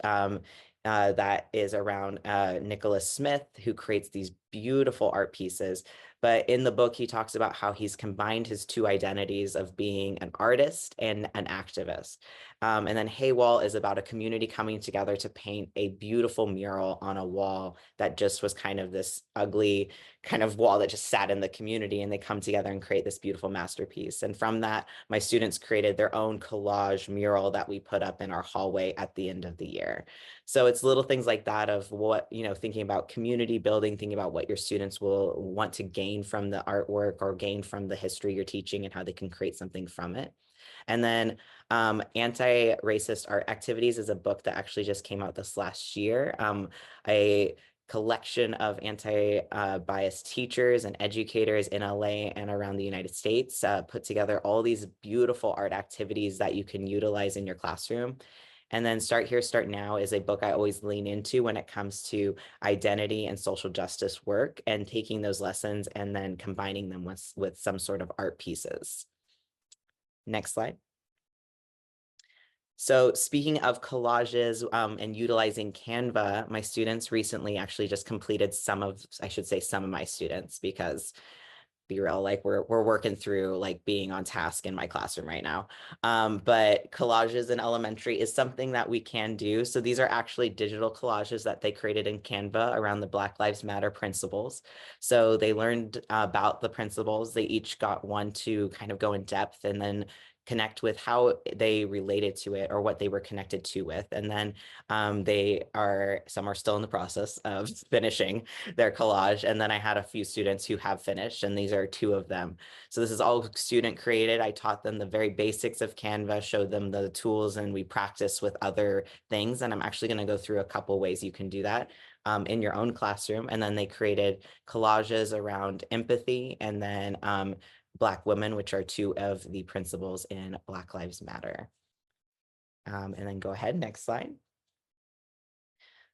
that is around Nicholas Smith, who creates these beautiful art pieces. But in the book, he talks about how he's combined his two identities of being an artist and an activist. And then Hey Wall is about a community coming together to paint a beautiful mural on a wall that just was kind of this ugly kind of wall that just sat in the community, and they come together and create this beautiful masterpiece. And from that, my students created their own collage mural that we put up in our hallway at the end of the year. So it's little things like that of what, thinking about community building, thinking about what your students will want to gain from the artwork or gain from the history you're teaching and how they can create something from it. And then Anti-Racist Art Activities is a book that actually just came out this last year. A collection of anti-biased teachers and educators in LA and around the United States put together all these beautiful art activities that you can utilize in your classroom. And then Start Here, Start Now is a book I always lean into when it comes to identity and social justice work, and taking those lessons and then combining them with some sort of art pieces. Next slide. So speaking of collages and utilizing Canva, my students recently actually just completed some of my students, because be real, like we're working through like being on task in my classroom right now. But collages in elementary is something that we can do. So these are actually digital collages that they created in Canva around the Black Lives Matter principles. So they learned about the principles. They each got one to kind of go in depth and then connect with how they related to it or what they were connected to with. And then some are still in the process of finishing their collage. And then I had a few students who have finished, and these are two of them. So this is all student created. I taught them the very basics of Canva, showed them the tools, and we practice with other things. And I'm actually going to go through a couple ways you can do that in your own classroom. And then they created collages around empathy and then Black women, which are two of the principles in Black Lives Matter. And then go ahead, next slide.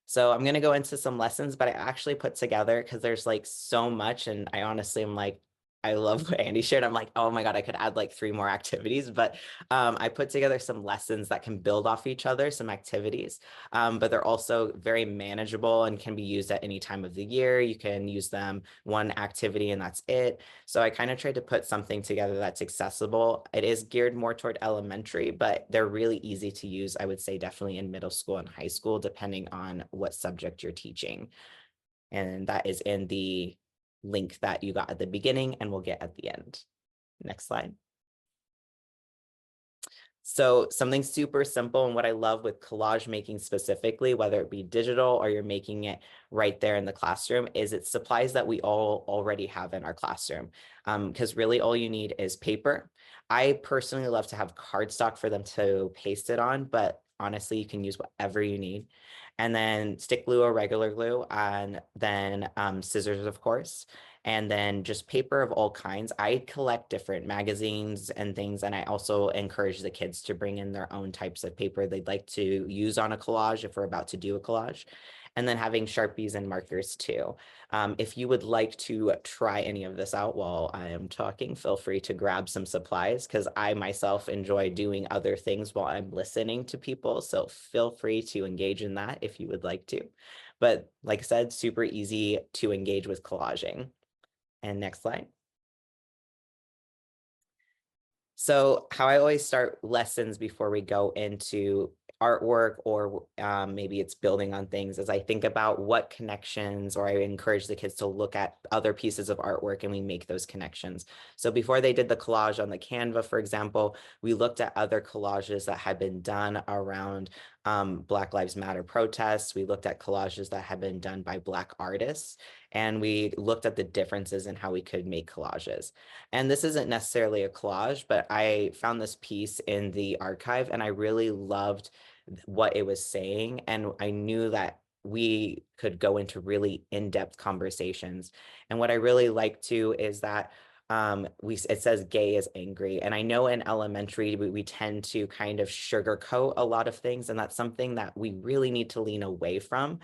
So I'm going to go into some lessons, but I actually put together, because there's like so much, and I honestly am like, I love what Andy shared. I'm like, oh my God, I could add like 3 more activities, but I put together some lessons that can build off each other, some activities, but they're also very manageable and can be used at any time of the year. You can use them one activity and that's it. So I kind of tried to put something together that's accessible. It is geared more toward elementary, but they're really easy to use, I would say, definitely in middle school and high school, depending on what subject you're teaching. And that is in the link that you got at the beginning and we'll get at the end. Next slide. So something super simple, and what I love with collage making specifically, whether it be digital or you're making it right there in the classroom, is it's supplies that we all already have in our classroom. Because really all you need is paper. I personally love to have cardstock for them to paste it on, but honestly, you can use whatever you need. And then stick glue or regular glue, and then scissors, of course. And then just paper of all kinds. I collect different magazines and things, and I also encourage the kids to bring in their own types of paper they'd like to use on a collage if we're about to do a collage. And then having Sharpies and markers too. If you would like to try any of this out while I am talking, feel free to grab some supplies, because I myself enjoy doing other things while I'm listening to people. So feel free to engage in that if you would like to. But like I said, super easy to engage with collaging. And next slide. So how I always start lessons before we go into artwork, or maybe it's building on things, as I think about what connections, or I encourage the kids to look at other pieces of artwork and we make those connections. So before they did the collage on the Canva, for example, we looked at other collages that had been done around Black Lives Matter protests. We looked at collages that had been done by Black artists, and we looked at the differences in how we could make collages. And this isn't necessarily a collage, but I found this piece in the archive and I really loved what it was saying. And I knew that we could go into really in-depth conversations. And what I really like too is that it says gay is angry. And I know in elementary, we tend to kind of sugarcoat a lot of things. And that's something that we really need to lean away from.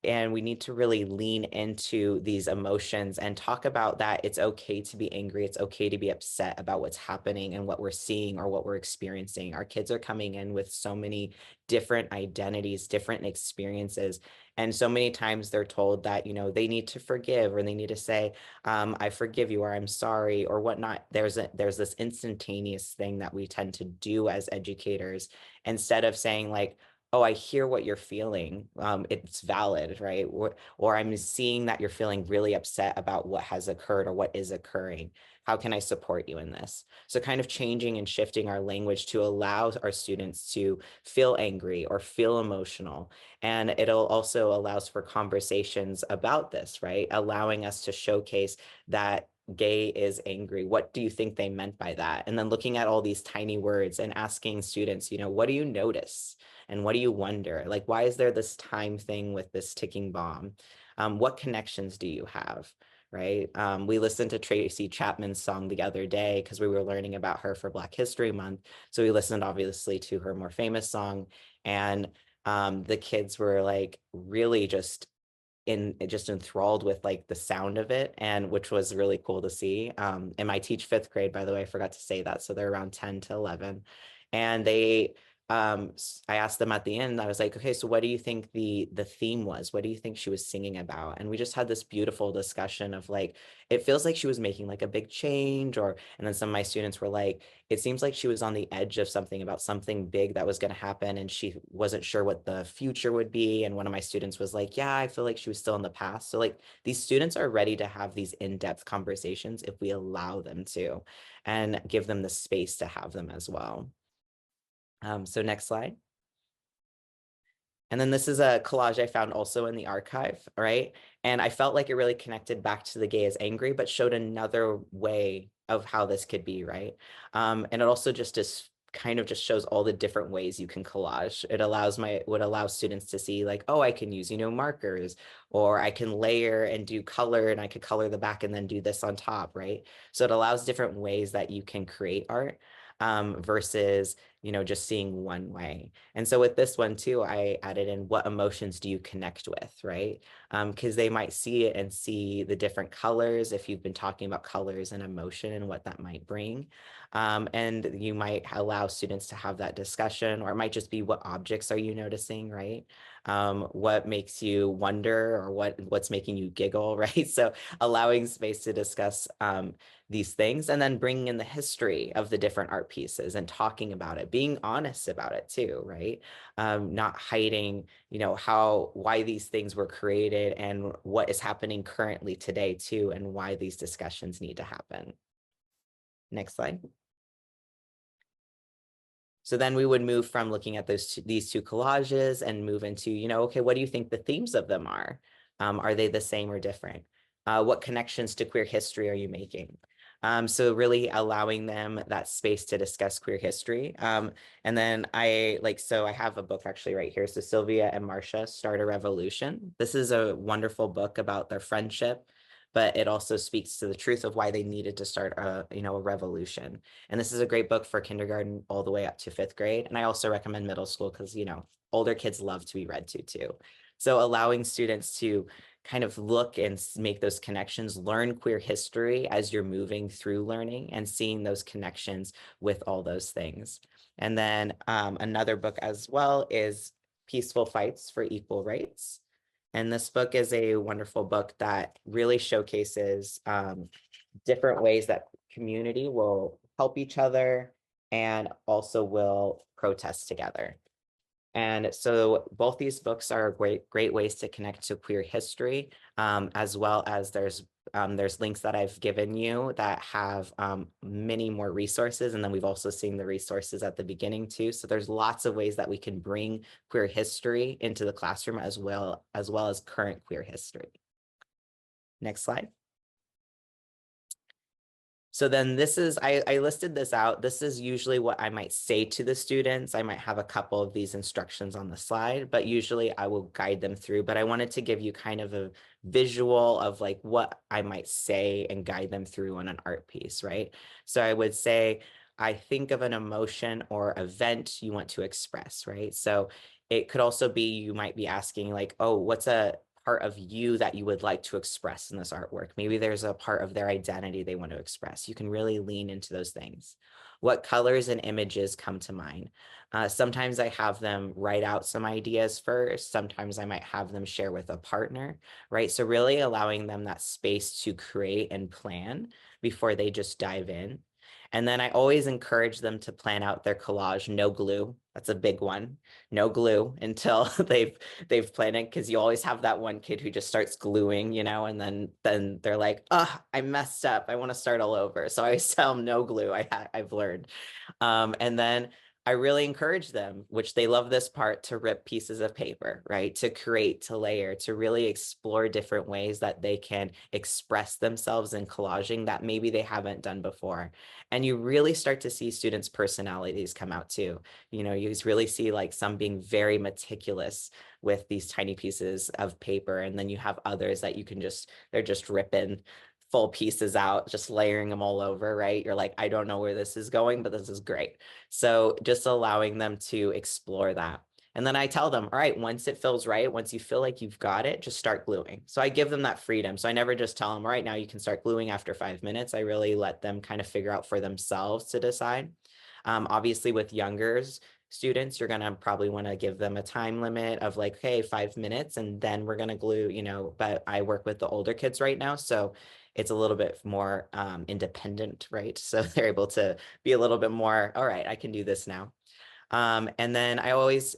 And we need to really lean into these emotions and talk about that. It's okay to be angry. It's okay to be upset about what's happening and what we're seeing or what we're experiencing. Our kids are coming in with so many different identities, different experiences. And so many times they're told that, you know, they need to forgive, or they need to say, I forgive you, or I'm sorry, or whatnot. There's this instantaneous thing that we tend to do as educators, instead of saying like, oh, I hear what you're feeling. It's valid, right? Or I'm seeing that you're feeling really upset about what has occurred or what is occurring. How can I support you in this? So kind of changing and shifting our language to allow our students to feel angry or feel emotional. And it'll also allows for conversations about this, right? Allowing us to showcase that gay is angry. What do you think they meant by that? And then looking at all these tiny words and asking students, you know, what do you notice? And what do you wonder? Like, why is there this time thing with this ticking bomb? What connections do you have? Right? We listened to Tracy Chapman's song the other day because we were learning about her for Black History Month. So we listened obviously to her more famous song, and the kids were like really just enthralled with like the sound of it, and which was really cool to see. And I teach 5th grade, by the way, I forgot to say that. So they're around 10 to 11. And I asked them at the end, I was like, okay, so what do you think the theme was? What do you think she was singing about? And we just had this beautiful discussion of like, it feels like she was making like a big change, and then some of my students were like, it seems like she was on the edge of something, about something big that was going to happen, and she wasn't sure what the future would be. And one of my students was like, yeah, I feel like she was still in the past. So like, these students are ready to have these in-depth conversations if we allow them to, and give them the space to have them as well. So next slide. And then this is a collage I found also in the archive, right? And I felt like it really connected back to the gay is angry, but showed another way of how this could be, right? And it also just kind of just shows all the different ways you can collage. It would allow students to see like, oh, I can use, you know, markers, or I can layer and do color, and I could color the back and then do this on top, right? So it allows different ways that you can create art, versus just seeing one way. And so with this one too, I added in what emotions do you connect with, right? Because they might see it and see the different colors if you've been talking about colors and emotion and what that might bring. And you might allow students to have that discussion, or it might just be what objects are you noticing, right? What makes you wonder, or what's making you giggle, right? So allowing space to discuss these things, and then bringing in the history of the different art pieces and talking about it, being honest about it too, right? Not hiding, why these things were created and what is happening currently today too, and why these discussions need to happen. Next slide. So then we would move from looking at these two collages and move into, okay, what do you think the themes of them are? Are they the same or different? What connections to queer history are you making? So really allowing them that space to discuss queer history. And then I have a book actually right here. So Sylvia and Marcia Start a Revolution. This is a wonderful book about their friendship, but it also speaks to the truth of why they needed to start a revolution. And this is a great book for kindergarten all the way up to 5th grade. And I also recommend middle school because, older kids love to be read to too. So allowing students to kind of look and make those connections, learn queer history as you're moving through learning and seeing those connections with all those things. And then another book as well is Peaceful Fights for Equal Rights. And this book is a wonderful book that really showcases different ways that community will help each other and also will protest together. And so both these books are great ways to connect to queer history, as well as there's links that I've given you that have many more resources. And then we've also seen the resources at the beginning too. So there's lots of ways that we can bring queer history into the classroom as well as current queer history. Next slide. So then this is, I listed this out. This is usually what I might say to the students. I might have a couple of these instructions on the slide, but usually I will guide them through. But I wanted to give you kind of a visual of like what I might say and guide them through on an art piece, right? So I would say, I think of an emotion or event you want to express, right? So it could also be, you might be asking like, oh, what's a part of you that you would like to express in this artwork? Maybe there's a part of their identity they want to express. You can really lean into those things. What colors and images come to mind? Sometimes I have them write out some ideas first. Sometimes I might have them share with a partner, right? So really allowing them that space to create and plan before they just dive in. And then I always encourage them to plan out their collage, no glue. That's a big one. No glue until they've planned it, because you always have that one kid who just starts gluing, and then they're like, oh, I messed up. I want to start all over. So I always tell them no glue. I've learned. And then I really encourage them, which they love this part, to rip pieces of paper, right? To create, to layer, to really explore different ways that they can express themselves in collaging that maybe they haven't done before. And you really start to see students' personalities come out too. You really see like some being very meticulous with these tiny pieces of paper. And then you have others that they're just ripping full pieces out, just layering them all over, right? You're like, I don't know where this is going, but this is great. So just allowing them to explore that. And then I tell them, all right, once it feels right, once you feel like you've got it, just start gluing. So I give them that freedom. So I never just tell them, all right, now you can start gluing after 5 minutes. I really let them kind of figure out for themselves to decide. Obviously with younger students, you're gonna probably wanna give them a time limit of like, hey, 5 minutes, and then we're gonna glue, but I work with the older kids right now. So it's a little bit more independent, right? So they're able to be a little bit more, all right, I can do this now. And then I always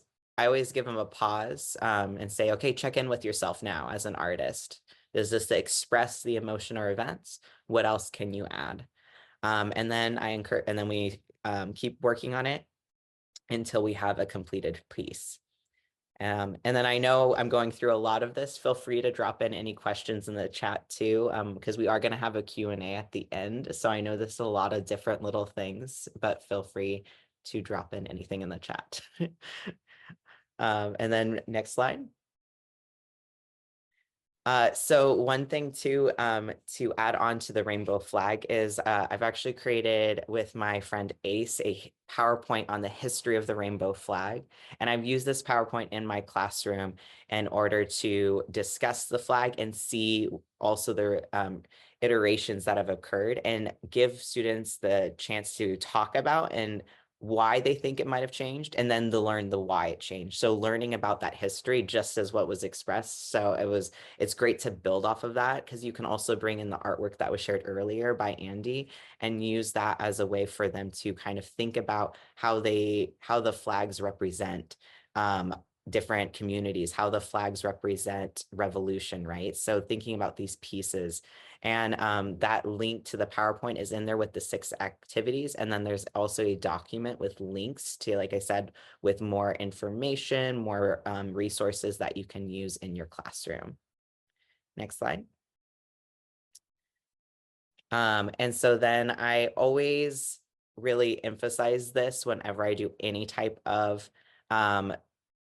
give them a pause and say, okay, check in with yourself now as an artist. Is this to express the emotion or events? What else can you add? And then we keep working on it until we have a completed piece. And then I know I'm going through a lot of this. Feel free to drop in any questions in the chat too, because we are going to have a Q&A at the end. So I know there's a lot of different little things, but feel free to drop in anything in the chat. And then next slide. So one thing to add on to the rainbow flag is I've actually created with my friend Ace a PowerPoint on the history of the rainbow flag. And I've used this PowerPoint in my classroom in order to discuss the flag and see also the iterations that have occurred and give students the chance to talk about and why they think it might have changed, and then to learn the why it changed. So learning about that history just as what was expressed. So it's great to build off of that, because you can also bring in the artwork that was shared earlier by Andy and use that as a way for them to kind of think about how the flags represent different communities, how the flags represent revolution, right? So thinking about these pieces. And that link to the PowerPoint is in there with the 6 activities. And then there's also a document with links to, like I said, with more information, more resources that you can use in your classroom. Next slide. And so then I always really emphasize this whenever I do any type of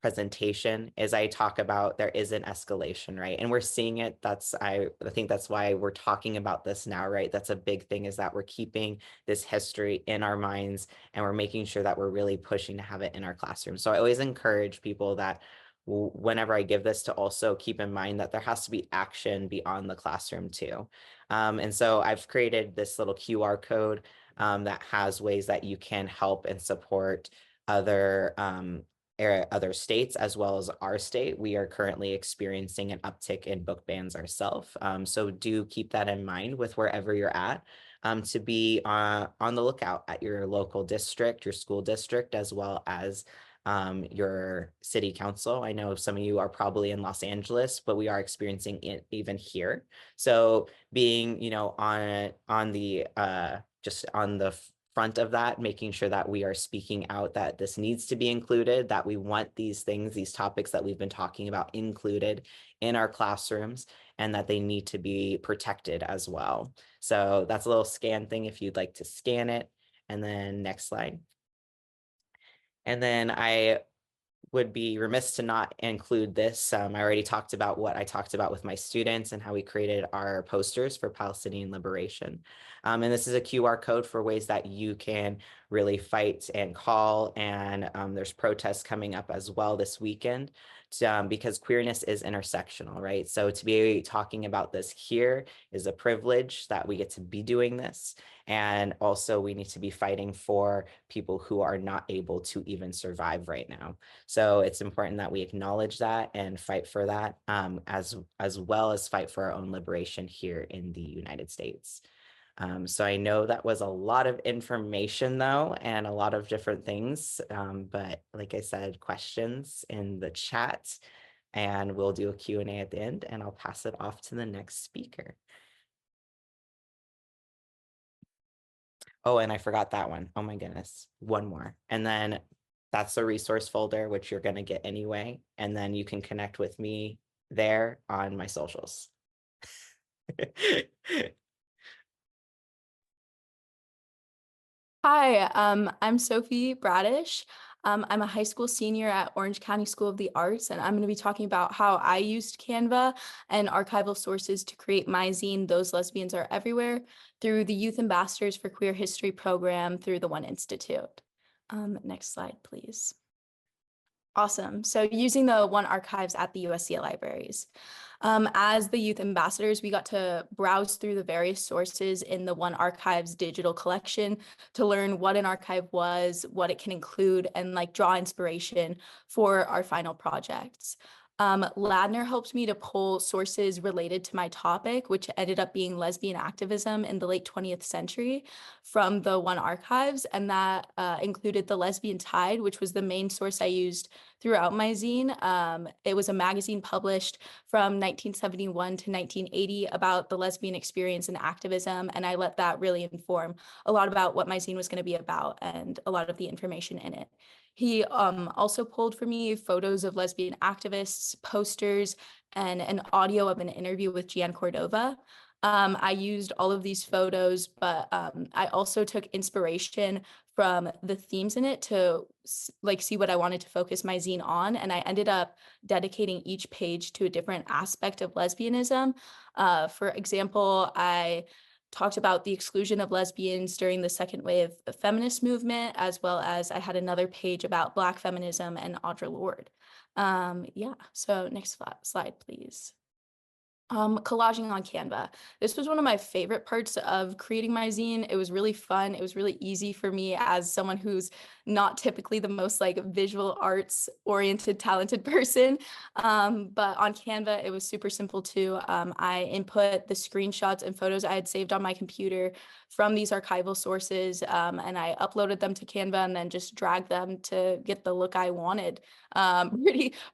presentation, is I talk about there is an escalation, right? And we're seeing it. I think that's why we're talking about this now, right? That's a big thing, is that we're keeping this history in our minds and we're making sure that we're really pushing to have it in our classroom. So I always encourage people that whenever I give this, to also keep in mind that there has to be action beyond the classroom too. And so I've created this little QR code that has ways that you can help and support other states as well as our state. We are currently experiencing an uptick in book bans ourselves. So do keep that in mind with wherever you're at, to be on the lookout at your local district, your school district, as well as your city council. I know some of you are probably in Los Angeles, but we are experiencing it even here. So being, on the just on the front of that, making sure that we are speaking out that this needs to be included, that we want these things, these topics that we've been talking about included in our classrooms, and that they need to be protected as well. So that's a little scan thing if you'd like to scan it. And then next slide. And then I would be remiss to not include this. I already talked about what I talked about with my students and how we created our posters for Palestinian liberation. And this is a QR code for ways that you can really fight and call. And there's protests coming up as well this weekend, because queerness is intersectional, right? So to be talking about this here is a privilege that we get to be doing this. And also we need to be fighting for people who are not able to even survive right now. So it's important that we acknowledge that and fight for that, as well as fight for our own liberation here in the United States. So I know that was a lot of information though, and a lot of different things, but like I said, questions in the chat, and we'll do a Q&A at the end, and I'll pass it off to the next speaker. Oh, and I forgot that one. Oh my goodness, one more. And then that's the resource folder, which you're going to get anyway. And then you can connect with me there on my socials.
Hi, I'm Sophie Bradish. I'm a high school senior at Orange County School of the Arts, and I'm going to be talking about how I used Canva and archival sources to create my zine, Those Lesbians Are Everywhere, through the Youth Ambassadors for Queer History program through the One Institute. Next slide, please. Awesome. So using the One Archives at the USC Libraries. As the youth ambassadors, we got to browse through the various sources in the One Archives digital collection to learn what an archive was, what it can include, and draw inspiration for our final projects. Ladner helped me to pull sources related to my topic, which ended up being lesbian activism in the late 20th century from the One Archives, and that included The Lesbian Tide, which was the main source I used throughout my zine. It was a magazine published from 1971 to 1980 about the lesbian experience and activism, and I let that really inform a lot about what my zine was going to be about and a lot of the information in it. He also pulled for me photos of lesbian activists, posters, and an audio of an interview with Gian Cordova. I used all of these photos, but I also took inspiration from the themes in it to like see what I wanted to focus my zine on. And I ended up dedicating each page to a different aspect of lesbianism. For example, I talked about the exclusion of lesbians during the second wave of feminist movement, as well as I had another page about Black feminism and Audre Lorde. Yeah, so next slide, please. Collaging on Canva. This was one of my favorite parts of creating my zine. It was really fun. It was really easy for me as someone who's not typically the most like visual arts oriented, talented person. But on Canva, it was super simple too. I input the screenshots and photos I had saved on my computer from these archival sources, and I uploaded them to Canva and then just dragged them to get the look I wanted.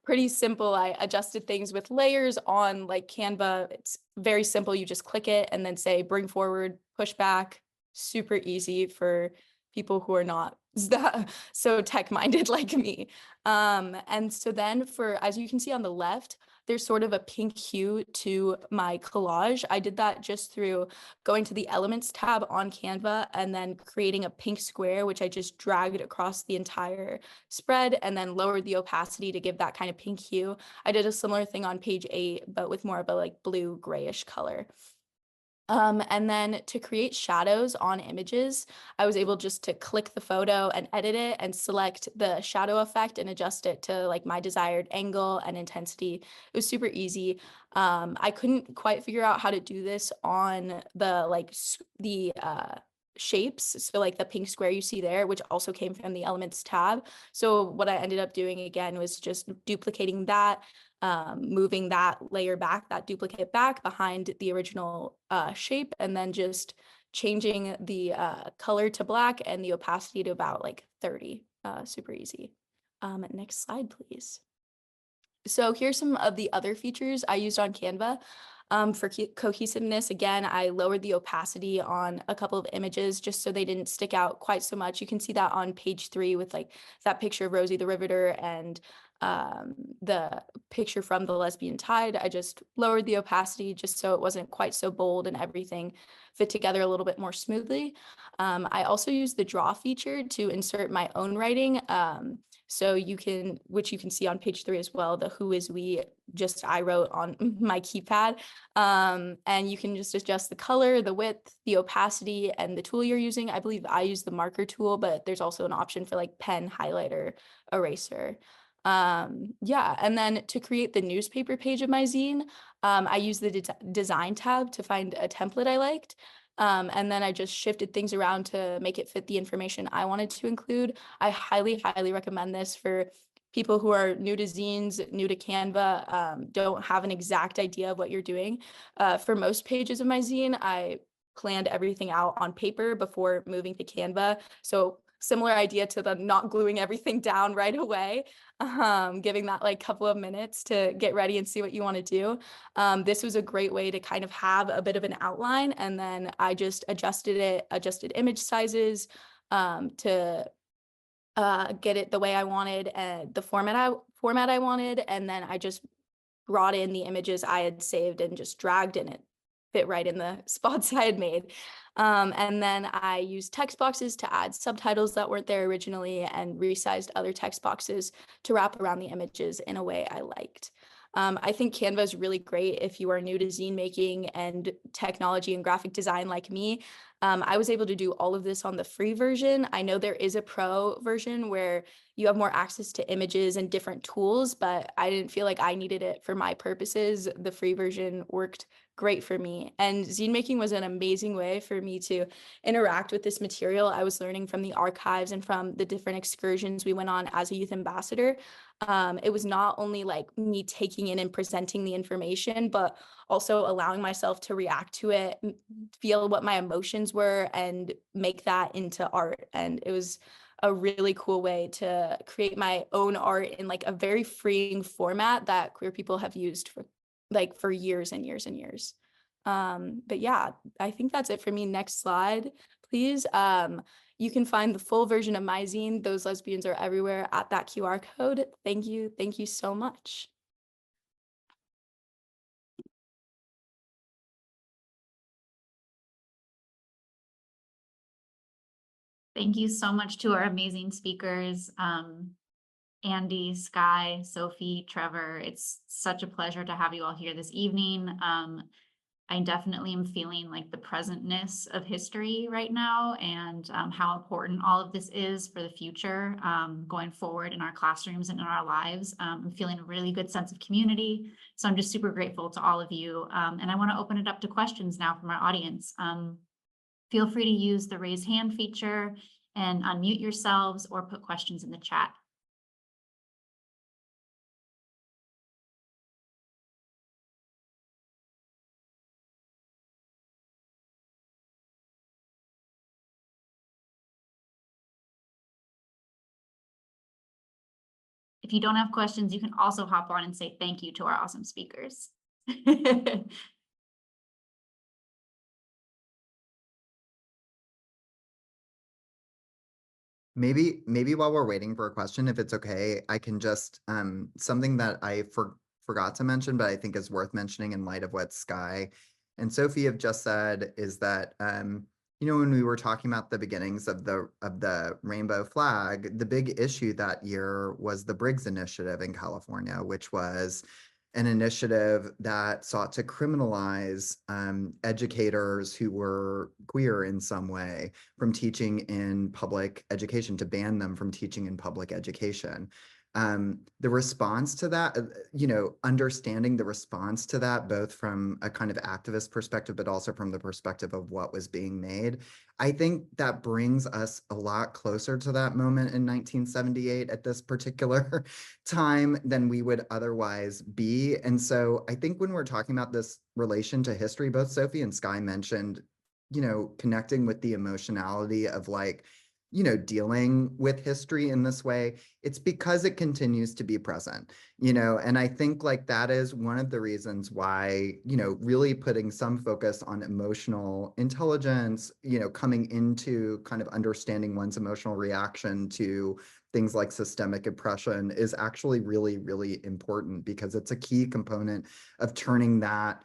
Pretty simple. I adjusted things with layers on like Canva. It's very simple. You just click it and then say bring forward, push back. Super easy for people who are not so tech-minded like me. And so then as you can see on the left, there's sort of a pink hue to my collage. I did that just through going to the Elements tab on Canva and then creating a pink square, which I just dragged across the entire spread and then lowered the opacity to give that kind of pink hue. I did a similar thing on page 8, but with more of a like blue grayish color. And then to create shadows on images, I was able just to click the photo and edit it and select the shadow effect and adjust it to like my desired angle and intensity. It was super easy. I couldn't quite figure out how to do this on the shapes. So like the pink square you see there, which also came from the Elements tab. So what I ended up doing again was just duplicating that, moving that layer back, that duplicate back behind the original shape, and then just changing the color to black and the opacity to about like 30. Super easy. Next slide, please. So here's some of the other features I used on Canva. For cohesiveness, again, I lowered the opacity on a couple of images just so they didn't stick out quite so much. You can see that on page 3 with like that picture of Rosie the Riveter and the picture from the Lesbian Tide. I just lowered the opacity just so it wasn't quite so bold and everything fit together a little bit more smoothly. I also used the draw feature to insert my own writing. So which you can see on page 3 as well, the who is we, just I wrote on my keypad. And you can just adjust the color, the width, the opacity, and the tool you're using. I believe I use the marker tool, but there's also an option for like pen, highlighter, eraser. Yeah, and then to create the newspaper page of my zine, I used the design tab to find a template I liked. And then I just shifted things around to make it fit the information I wanted to include. I highly recommend this for people who are new to zines, new to Canva, don't have an exact idea of what you're doing. For most pages of my zine, I planned everything out on paper before moving to Canva. So similar idea to the not gluing everything down right away, giving that like couple of minutes to get ready and see what you want to do. This was a great way to kind of have a bit of an outline, and then I just adjusted image sizes to get it the way I wanted and the format I wanted, and then I just brought in the images I had saved and just dragged in it. Fit right in the spots I had made. And then I used text boxes to add subtitles that weren't there originally and resized other text boxes to wrap around the images in a way I liked. I think Canva is really great if you are new to zine making and technology and graphic design like me. I was able to do all of this on the free version. I know there is a pro version where you have more access to images and different tools, but I didn't feel like I needed it for my purposes. The free version worked great for me. And zine making was an amazing way for me to interact with this material I was learning from the archives and from the different excursions we went on as a youth ambassador. It was not only like me taking in and presenting the information, but also allowing myself to react to it, feel what my emotions were, and make that into art. And it was a really cool way to create my own art in like a very freeing format that queer people have used for years and years and years. But yeah, I think that's it for me. Next slide, please. You can find the full version of my zine, Those Lesbians Are Everywhere, at that QR code. Thank you so much.
Thank you so much to our amazing speakers, Andy, Skye, Sophie, Trevor. It's such a pleasure to have you all here this evening. I definitely am feeling like the presentness of history right now, and how important all of this is for the future, going forward in our classrooms and in our lives. I'm feeling a really good sense of community. So I'm just super grateful to all of you. And I want to open it up to questions now from our audience. Feel free to use the raise hand feature and unmute yourselves or put questions in the chat. If you don't have questions, you can also hop on and say thank you to our awesome speakers.
Maybe while we're waiting for a question, if it's okay, I can just something that I forgot to mention, but I think is worth mentioning in light of what Skye and Sophie have just said, is that you know, when we were talking about the beginnings of the rainbow flag, the big issue that year was the Briggs Initiative in California, which was an initiative that sought to criminalize educators who were queer in some way from teaching in public education, to ban them from teaching in public education. The response to that, you know, understanding the response to that, both from a kind of activist perspective, but also from the perspective of what was being made, I think that brings us a lot closer to that moment in 1978 at this particular time than we would otherwise be. And so I think when we're talking about this relation to history, both Sophie and Skye mentioned, you know, connecting with the emotionality of like, you know, dealing with history in this way, it's because it continues to be present, you know, and I think like that is one of the reasons why, you know, really putting some focus on emotional intelligence, you know, coming into kind of understanding one's emotional reaction to things like systemic oppression is actually really, really important, because it's a key component of turning that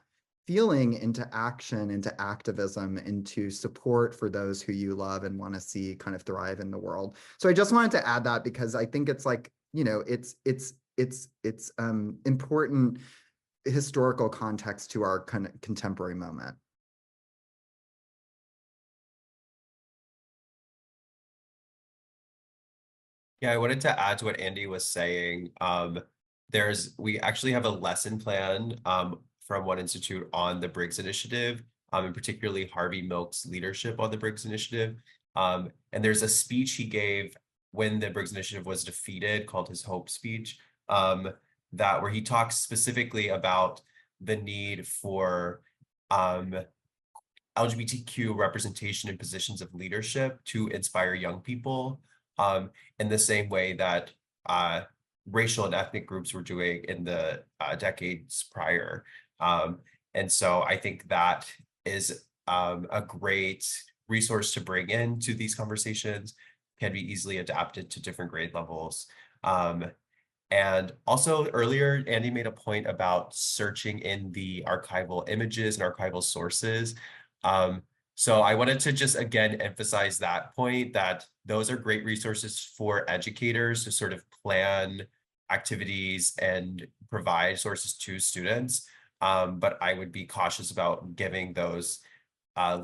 feeling into action, into activism, into support for those who you love and want to see kind of thrive in the world. So I just wanted to add that, because I think it's like, you know, it's important historical context to our kind of contemporary moment.
Yeah, I wanted to add to what Andy was saying. We actually have a lesson plan from One Institute on the Briggs Initiative, and particularly Harvey Milk's leadership on the Briggs Initiative. And there's a speech he gave when the Briggs Initiative was defeated called his Hope speech, where he talks specifically about the need for LGBTQ representation in positions of leadership to inspire young people, in the same way that racial and ethnic groups were doing in the decades prior. And so I think that is a great resource to bring into these conversations, can be easily adapted to different grade levels. And also earlier, Andy made a point about searching in the archival images and archival sources. So I wanted to just again emphasize that point, that those are great resources for educators to sort of plan activities and provide sources to students. But I would be cautious about giving those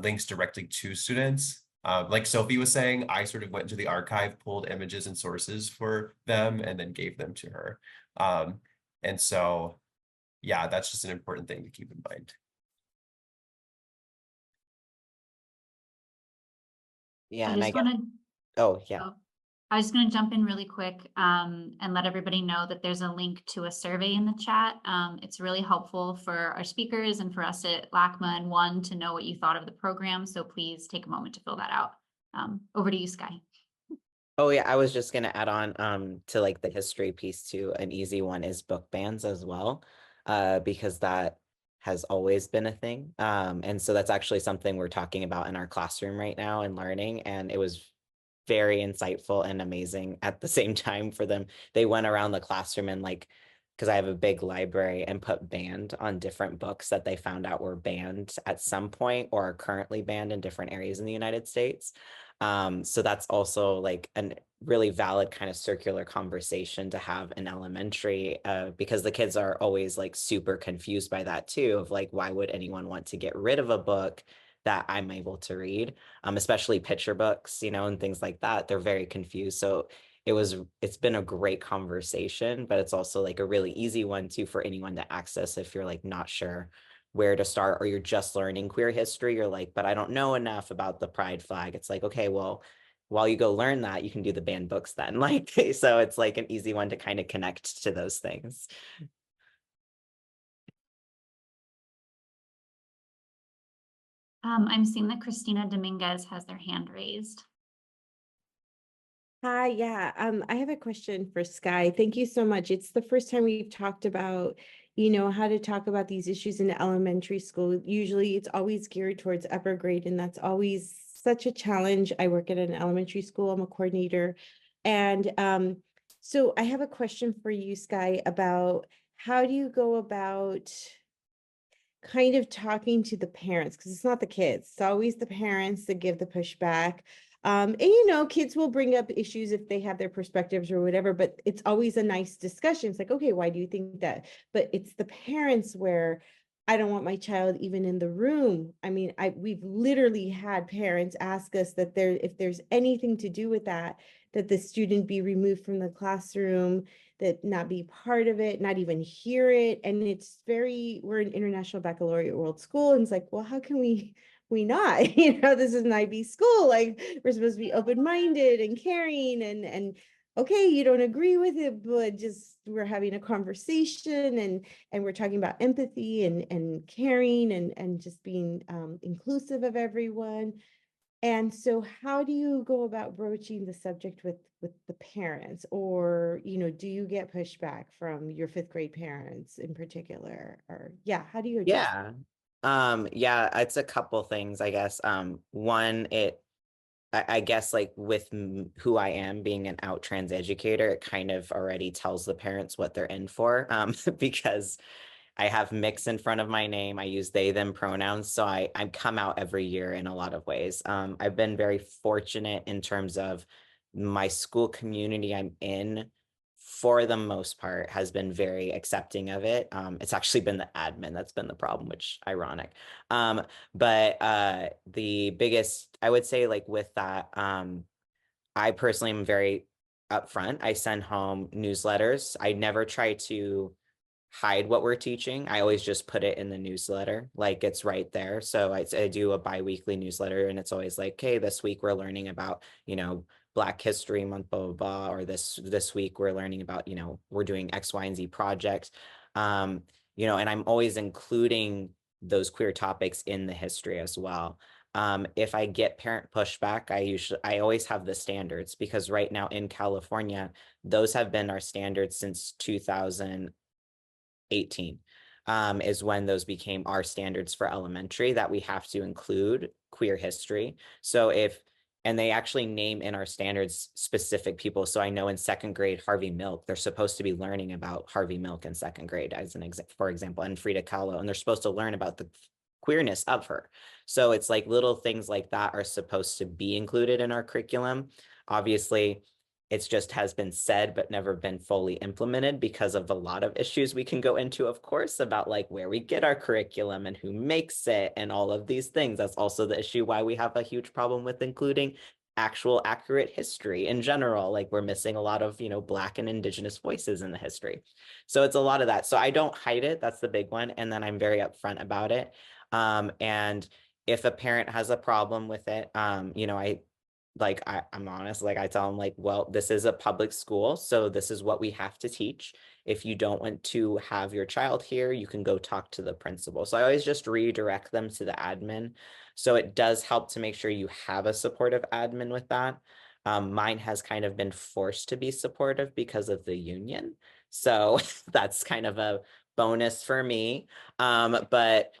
links directly to students. Like Sophie was saying, I sort of went into the archive, pulled images and sources for them, and then gave them to her. And so, yeah, that's just an important thing to keep in mind.
Yeah,
I
and
just want to.
oh yeah.
I was going to jump in really quick and let everybody know that there's a link to a survey in the chat. It's really helpful for our speakers and for us at LACMA and One to know what you thought of the program. So please take a moment to fill that out. Over to you, Skye.
Oh yeah, I was just gonna add on to like the history piece too. An easy one is book bans as well, because that has always been a thing. And so that's actually something we're talking about in our classroom right now and learning. And it was very insightful and amazing at the same time for them. They went around the classroom and like, because I have a big library, and put banned on different books that they found out were banned at some point or are currently banned in different areas in the United States. So that's also like a really valid kind of circular conversation to have in elementary, because the kids are always like super confused by that too, of like, why would anyone want to get rid of a book that I'm able to read, especially picture books, and things like that. They're very confused. So it's been a great conversation, but it's also like a really easy one too for anyone to access if you're like not sure where to start, or you're just learning queer history. You're like, but I don't know enough about the pride flag. It's like, okay, well, while you go learn that, you can do the banned books then. Like, so it's like an easy one to kind of connect to those things.
I'm seeing that Christina Dominguez has their hand raised.
Hi, yeah. I have a question for Skye. Thank you so much. It's the first time we've talked about, how to talk about these issues in elementary school. Usually it's always geared towards upper grade, and that's always such a challenge. I work at an elementary school. I'm a coordinator. And so I have a question for you, Skye, about how do you go about kind of talking to the parents, because it's not the kids, it's always the parents that give the pushback. And kids will bring up issues if they have their perspectives or whatever, but it's always a nice discussion. It's like, okay, why do you think that? But it's the parents where I don't want my child even in the room. I mean, we've literally had parents ask us that if there's anything to do with that the student be removed from the classroom, that not be part of it, not even hear it. And we're an international baccalaureate world school. And it's like, well, how can we not, this is an IB school. Like, we're supposed to be open-minded and caring and okay, you don't agree with it, but just we're having a conversation and we're talking about empathy and caring and just being inclusive of everyone. And so how do you go about broaching the subject with the parents, or, do you get pushback from your fifth grade parents in particular, or how do you address that?
Yeah, it's a couple things, I guess. One, I guess like with who I am, being an out trans educator, it kind of already tells the parents what they're in for, because I have mix in front of my name. I use they, them pronouns. So I come out every year in a lot of ways. I've been very fortunate in terms of my school community I'm in, for the most part, has been very accepting of it. It's actually been the admin that's been the problem, which ironic. But the biggest, I would say, like with that, I personally am very upfront. I send home newsletters. I never try to hide what we're teaching. I always just put it in the newsletter, like it's right there. So I do a bi-weekly newsletter, and it's always like, hey, this week we're learning about, Black History Month, blah, blah, blah, or this week we're learning about, we're doing X, Y, and Z projects. And I'm always including those queer topics in the history as well. If I get parent pushback, I always have the standards, because right now in California, those have been our standards since 2018, is when those became our standards for elementary, that we have to include queer history. So and they actually name in our standards specific people. So I know in second grade, Harvey Milk, they're supposed to be learning about Harvey Milk in second grade, as for example, and Frida Kahlo, and they're supposed to learn about the queerness of her. So it's like little things like that are supposed to be included in our curriculum. Obviously, it's just has been said, but never been fully implemented because of a lot of issues we can go into, of course, about like where we get our curriculum and who makes it and all of these things. That's also the issue why we have a huge problem with including actual accurate history in general. Like, we're missing a lot of, Black and Indigenous voices in the history. So it's a lot of that. So I don't hide it. That's the big one. And then I'm very upfront about it. And if a parent has a problem with it, I'm honest, like I tell them, like, well, this is a public school, so this is what we have to teach. If you don't want to have your child here, you can go talk to the principal. So I always just redirect them to the admin. So it does help to make sure you have a supportive admin with that. Mine has kind of been forced to be supportive because of the union. So that's kind of a bonus for me. But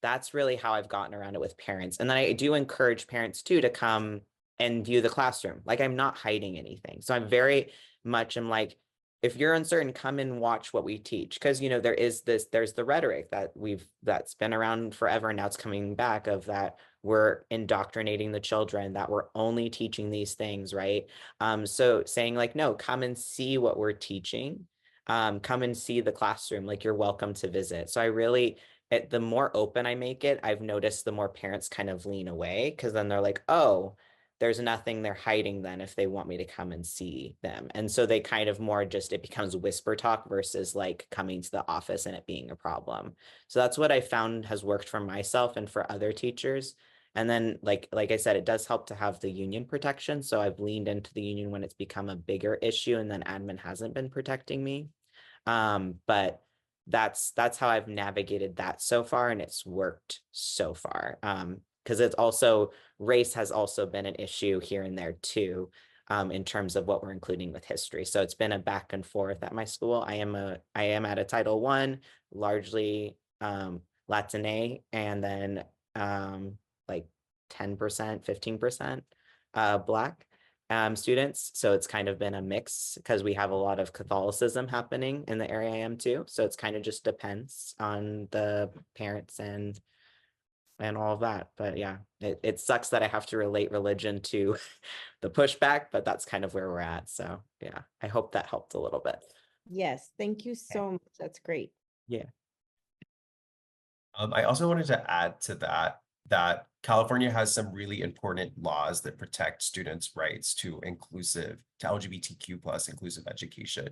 that's really how I've gotten around it with parents. And then I do encourage parents too to come and view the classroom. Like, I'm not hiding anything. So I'm very much, I'm like, if you're uncertain, come and watch what we teach. Because, there's the rhetoric that's been around forever, and now it's coming back, of that we're indoctrinating the children, that we're only teaching these things, right? So saying like, no, come and see what we're teaching. Come and see the classroom, like you're welcome to visit. So I really, the more open I make it, I've noticed the more parents kind of lean away, because then they're like, oh, there's nothing they're hiding then if they want me to come and see them. And so they kind of more just, it becomes whisper talk versus like coming to the office and it being a problem. So that's what I found has worked for myself and for other teachers. And then like I said, it does help to have the union protection. So I've leaned into the union when it's become a bigger issue and then admin hasn't been protecting me. But that's how I've navigated that so far, and it's worked so far. Because it's also, race has also been an issue here and there too, in terms of what we're including with history. So it's been a back and forth at my school. I am at a Title I, largely Latine, and then like 10%, 15% Black students. So it's kind of been a mix because we have a lot of Catholicism happening in the area I am too. So it's kind of just depends on the parents and all of that. But yeah, it sucks that I have to relate religion to the pushback, but that's kind of where we're at. So yeah, I hope that helped a little bit.
Yes, thank you so much. That's great.
Yeah.
I also wanted to add to that California has some really important laws that protect students' rights to LGBTQ plus inclusive education.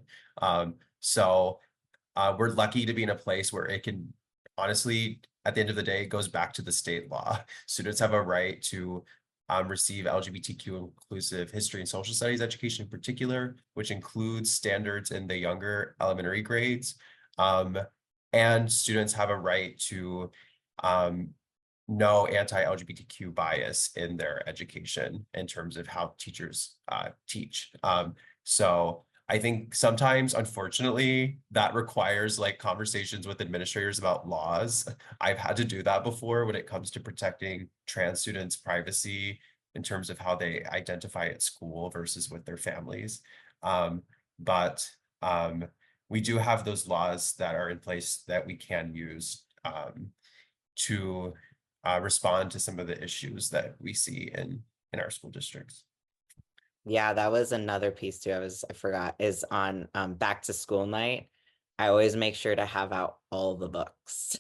So we're lucky to be in a place where it can, honestly, at the end of the day, it goes back to the state law. Students have a right to receive LGBTQ inclusive history and social studies education in particular, which includes standards in the younger elementary grades. And students have a right to no anti-LGBTQ bias in their education in terms of how teachers teach. So I think sometimes, unfortunately, that requires like conversations with administrators about laws. I've had to do that before when it comes to protecting trans students' privacy in terms of how they identify at school versus with their families. But we do have those laws that are in place that we can use to respond to some of the issues that we see in our school districts.
Yeah, that was another piece too. I forgot, is on back to school night. I always make sure to have out all the books.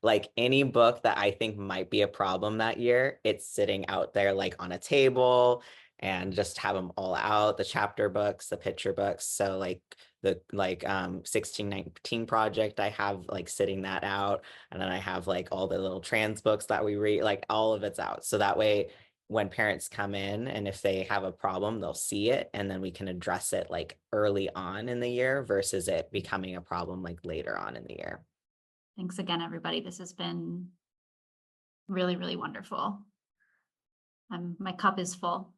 Like any book that I think might be a problem that year, it's sitting out there like on a table, and just have them all out, the chapter books, the picture books. So like the 1619 project, I have like sitting that out, and then I have like all the little trans books that we read, like all of it's out. So that way when parents come in and if they have a problem, they'll see it, and then we can address it like early on in the year versus it becoming a problem like later on in the year.
Thanks again, everybody. This has been really, really wonderful. My cup is full.